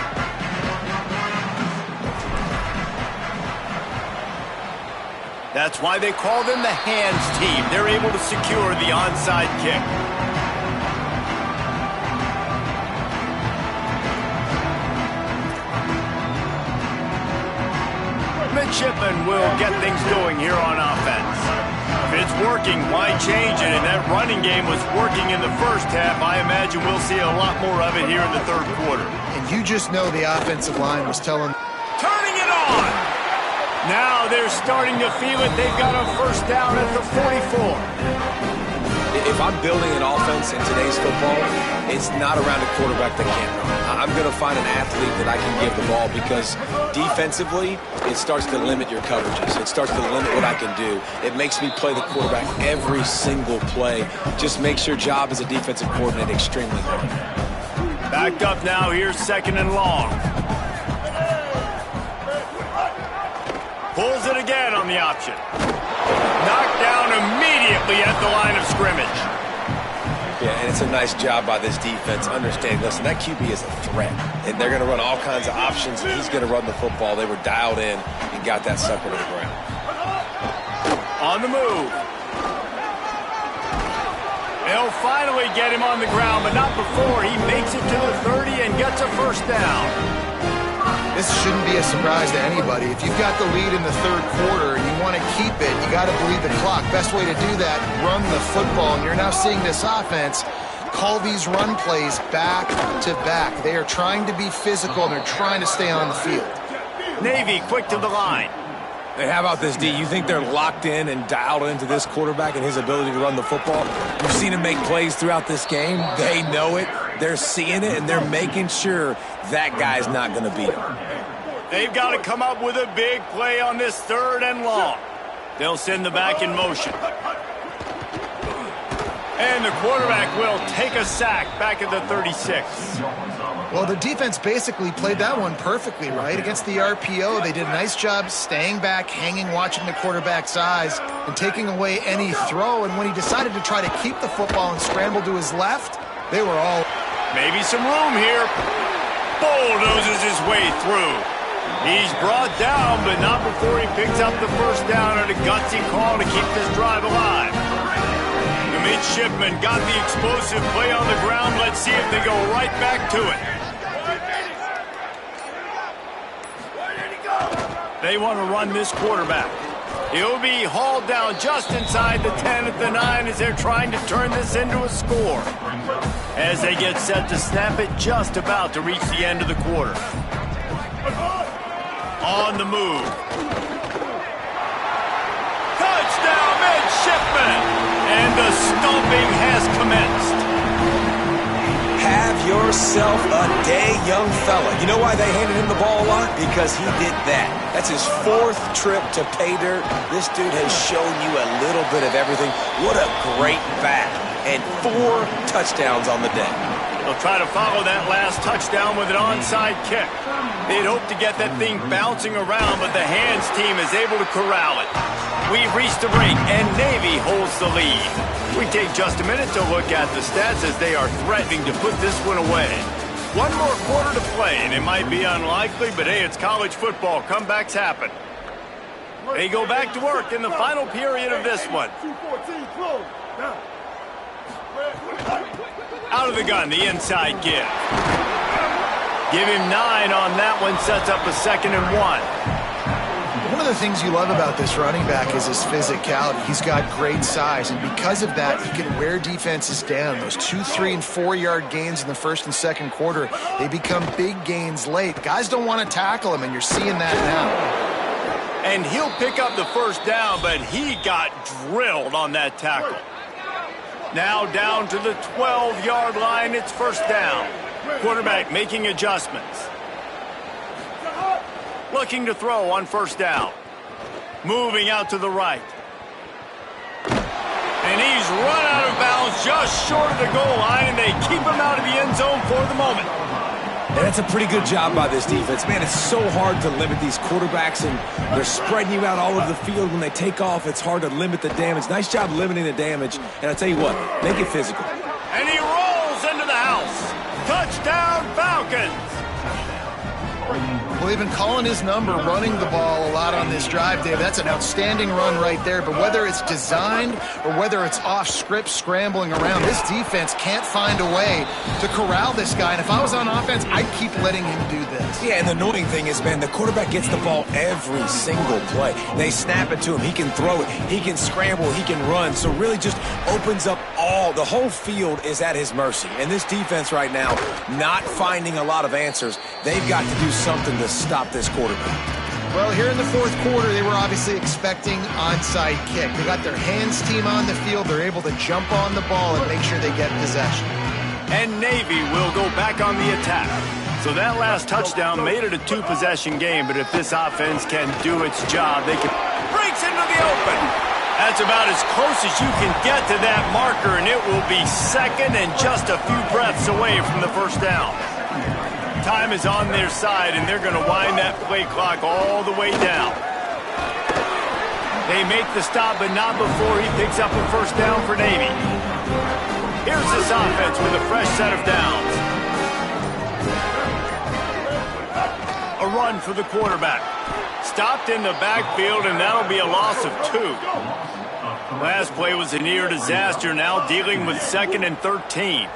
Speaker 1: That's why they call them the hands team. They're able to secure the onside kick. Midshipman will get things going here on offense. If it's working, why change it? And that running game was working in the first half. I imagine we'll see a lot more of it here in the third quarter.
Speaker 3: And you just know the offensive line was telling...
Speaker 1: Turning it on! Now they're starting to feel it. They've got a first down at the 44.
Speaker 4: If I'm building an offense in today's football, it's not around a quarterback that can't run. I'm going to find an athlete that I can give the ball because defensively, it starts to limit your coverages. It starts to limit what I can do. It makes me play the quarterback every single play. Just makes your job as a defensive coordinator extremely hard.
Speaker 1: Backed up now. Here's second and long. Pulls it again on the option. Knocked down immediately at the line of scrimmage.
Speaker 4: Yeah, and it's a nice job by this defense. Understanding, listen, that QB is a threat. And they're going to run all kinds of options, and he's going to run the football. They were dialed in and got that sucker to the ground.
Speaker 1: On the move. They'll finally get him on the ground, but not before he makes it to the 30 and gets a first down.
Speaker 3: This shouldn't be a surprise to anybody. If you've got the lead in the third quarter and you want to keep it, you got to bleed the clock. Best way to do that, run the football. And you're now seeing this offense call these run plays back to back. They are trying to be physical, and they're trying to stay on the field.
Speaker 1: Navy quick to the line.
Speaker 4: Hey, how about this, D? You think they're locked in and dialed into this quarterback and his ability to run the football? You've seen him make plays throughout this game. They know it. They're seeing it, and they're making sure that guy's not going to beat him.
Speaker 1: They've got to come up with a big play on this third and long. They'll send the back in motion. And the quarterback will take a sack back at the 36.
Speaker 3: Well, the defense basically played that one perfectly, right? Against the RPO, they did a nice job staying back, hanging, watching the quarterback's eyes, and taking away any throw. And when he decided to try to keep the football and scramble to his left, they were all...
Speaker 1: Maybe some room here. Bulldozes his way through. He's brought down, but not before he picks up the first down and a gutsy call to keep this drive alive. The midshipmen got the explosive play on the ground. Let's see if they go right back to it. They want to run this quarterback. He'll be hauled down just inside the 10 at the 9 as they're trying to turn this into a score. As they get set to snap it, just about to reach the end of the quarter. On the move. Touchdown, midshipmen! And the stomping has commenced.
Speaker 4: Have yourself a day, young fella. You know why they handed him the ball a lot? Because he did that. That's his 4th trip to pay dirt. This dude has shown you a little bit of everything. What a great back. And 4 touchdowns on the day.
Speaker 1: They'll try to follow that last touchdown with an onside kick. They'd hope to get that thing bouncing around, but the hands team is able to corral it. We've reached the break, and Navy holds the lead. We take just a minute to look at the stats as they are threatening to put this one away. One more quarter to play, and it might be unlikely, but hey, it's college football. Comebacks happen. They go back to work in the final period of this one.
Speaker 5: 2-14 close. Now.
Speaker 1: Out of the gun, the inside give. Give him 9 on that one, sets up a 2nd and 1.
Speaker 3: One of the things you love about this running back is his physicality. He's got great size, and because of that, he can wear defenses down. Those 2, 3, and 4-yard gains in the 1st and 2nd quarter, they become big gains late. Guys don't want to tackle him, and you're seeing that now.
Speaker 1: And he'll pick up the 1st down, but he got drilled on that tackle. Now down to the 12-yard line, it's 1st down. Quarterback making adjustments. Looking to throw on 1st down. Moving out to the right. And he's run out of bounds just short of the goal line, and they keep him out of the end zone for the moment.
Speaker 4: And that's a pretty good job by this defense. Man, it's so hard to limit these quarterbacks, and they're spreading you out all over the field. When they take off, it's hard to limit the damage. Nice job limiting the damage. And I'll tell you what, make it physical.
Speaker 1: And he rolls into the house. Touchdown, Falcons.
Speaker 3: Well, they've been calling his number, running the ball a lot on this drive, Dave. That's an outstanding run right there. But whether it's designed or whether it's off script scrambling around, this defense can't find a way to corral this guy. And if I was on offense, I'd keep letting him do this.
Speaker 4: Yeah, and the annoying thing is, man, the quarterback gets the ball every single play. They snap it to him. He can throw it. He can scramble. He can run. So really just opens up the whole field is at his mercy. And this defense right now, not finding a lot of answers. They've got to do something to stop this quarterback.
Speaker 3: Well, here in the 4th quarter, they were obviously expecting onside kick. They got their hands team on the field. They're able to jump on the ball and make sure they get possession.
Speaker 1: And Navy will go back on the attack. So that last touchdown made it a 2-possession game, but if this offense can do its job, they can breaks into the open. That's about as close as you can get to that marker, and it will be 2nd and just a few breaths away from the 1st down. Time is on their side, and they're going to wind that play clock all the way down. They make the stop, but not before he picks up a 1st down for Navy. Here's this offense with a fresh set of downs. A run for the quarterback. Stopped in the backfield, and that'll be a loss of 2. Last play was a near disaster, now dealing with 2nd and 13.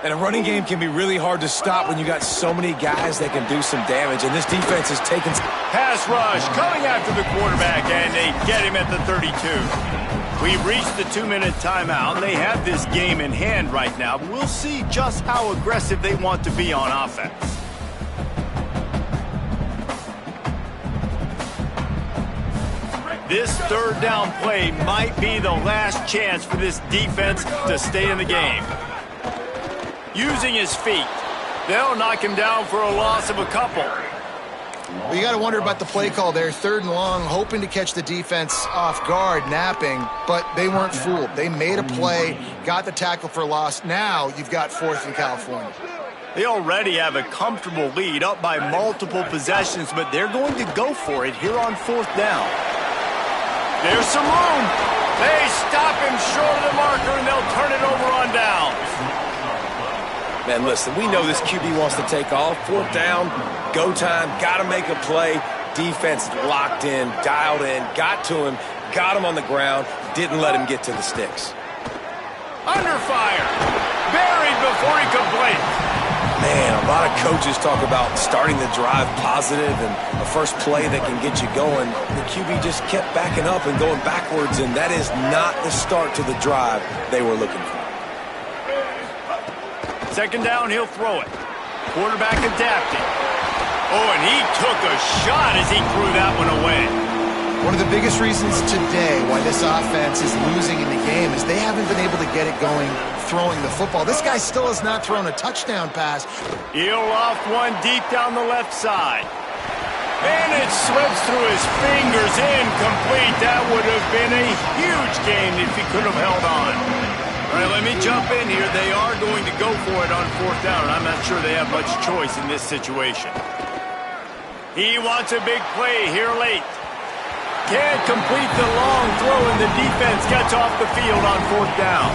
Speaker 4: And a running game can be really hard to stop when you got so many guys that can do some damage, and this defense is taking...
Speaker 1: Pass rush coming after the quarterback, and they get him at the 32. We've reached the 2-minute timeout. They have this game in hand right now. We'll see just how aggressive they want to be on offense. This 3rd down play might be the last chance for this defense to stay in the game. Using his feet, they'll knock him down for a loss of a couple.
Speaker 3: Well, you got to wonder about the play call there. 3rd and long, hoping to catch the defense off guard, napping, but they weren't fooled. They made a play, got the tackle for loss. Now you've got 4th in California.
Speaker 1: They already have a comfortable lead, up by multiple possessions, but they're going to go for it here on 4th down. There's some room. They stop him short of the marker, and they'll turn it over on downs.
Speaker 4: Man, listen, we know this QB wants to take off. 4th down, go time, got to make a play. Defense locked in, dialed in, got to him, got him on the ground, didn't let him get to the sticks.
Speaker 1: Under fire. Buried before he could blink.
Speaker 4: Man, a lot of coaches talk about starting the drive positive and a first play that can get you going. The QB just kept backing up and going backwards, and that is not the start to the drive they were looking for.
Speaker 1: 2nd down, he'll throw it. Quarterback adapting. Oh, and he took a shot as he threw that one away.
Speaker 3: One of the biggest reasons today why this offense is losing in the game is they haven't been able to get it going throwing the football. This guy still has not thrown a touchdown pass.
Speaker 1: He'll loft one deep down the left side. And it slips through his fingers, incomplete. That would have been a huge gain if he could have held on. All right, let me jump in here. They are going to go for it on 4th down, and I'm not sure they have much choice in this situation. He wants a big play here late. Can't complete the long throw, and the defense gets off the field on 4th down.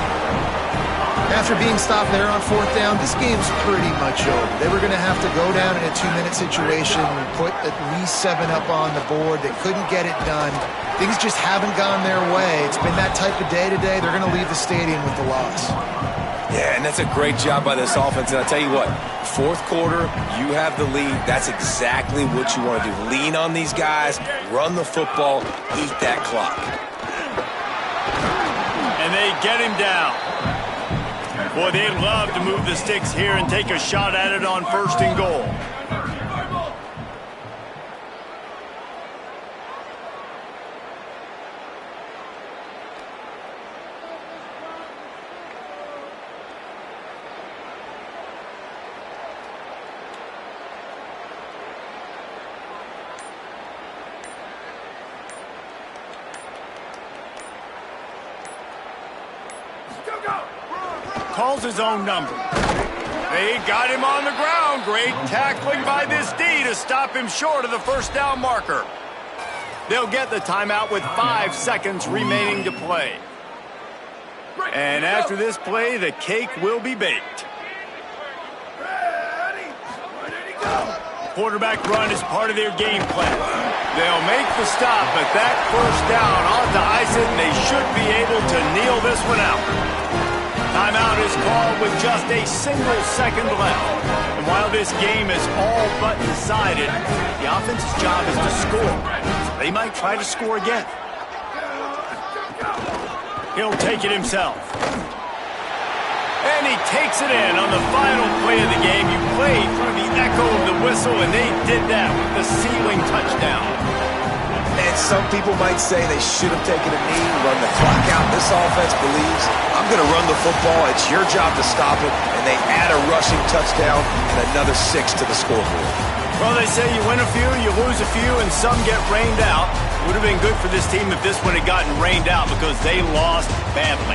Speaker 3: After being stopped there on 4th down, this game's pretty much over. They were going to have to go down in a 2-minute situation and put at least 7 up on the board. They couldn't get it done. Things just haven't gone their way. It's been that type of day today. They're going to leave the stadium with the loss.
Speaker 4: Yeah, and that's a great job by this offense. And I'll tell you what, 4th quarter, you have the lead. That's exactly what you want to do. Lean on these guys, run the football, eat that clock.
Speaker 1: And they get him down. Boy, they'd love to move the sticks here and take a shot at it on 1st and goal. Calls his own number. They got him on the ground. Great tackling by this D to stop him short of the 1st down marker. They'll get the timeout with 5 seconds remaining to play. And after this play, the cake will be baked. Quarterback run is part of their game plan. They'll make the stop, but that 1st down onto Eisen, they should be able to kneel this one out. Timeout is called with just a single second left. And while this game is all but decided, the offense's job is to score. So they might try to score again. He'll take it himself. And he takes it in on the final play of the game. You played through the echo of the whistle, and they did that with the ceiling touchdown.
Speaker 4: And some people might say they should have taken a knee, run the clock out. This offense believes, I'm going to run the football. It's your job to stop it. And they add a rushing touchdown and another 6 to the scoreboard.
Speaker 1: Well, they say you win a few, you lose a few, and some get rained out. Would have been good for this team if this one had gotten rained out because they lost badly.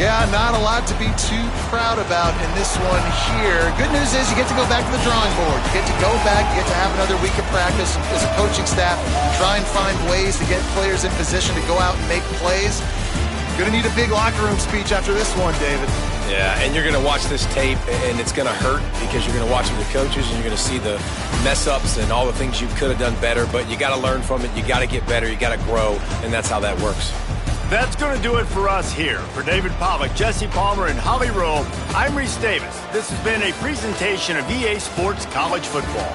Speaker 3: Yeah, not a lot to be too proud about in this one here. Good news is you get to go back to the drawing board. You get to go back, you get to have another week of practice as a coaching staff, try and find ways to get players in position to go out and make plays. Going to need a big locker room speech after this one, David.
Speaker 4: Yeah, and you're going to watch this tape, and it's going to hurt because you're going to watch it with the coaches, and you're going to see the mess-ups and all the things you could have done better, but you got to learn from it. You got to get better. You got to grow, and that's how that works.
Speaker 1: That's going to do it for us here. For David Pollack, Jesse Palmer, and Holly Rowe, I'm Reese Davis. This has been a presentation of EA Sports College Football.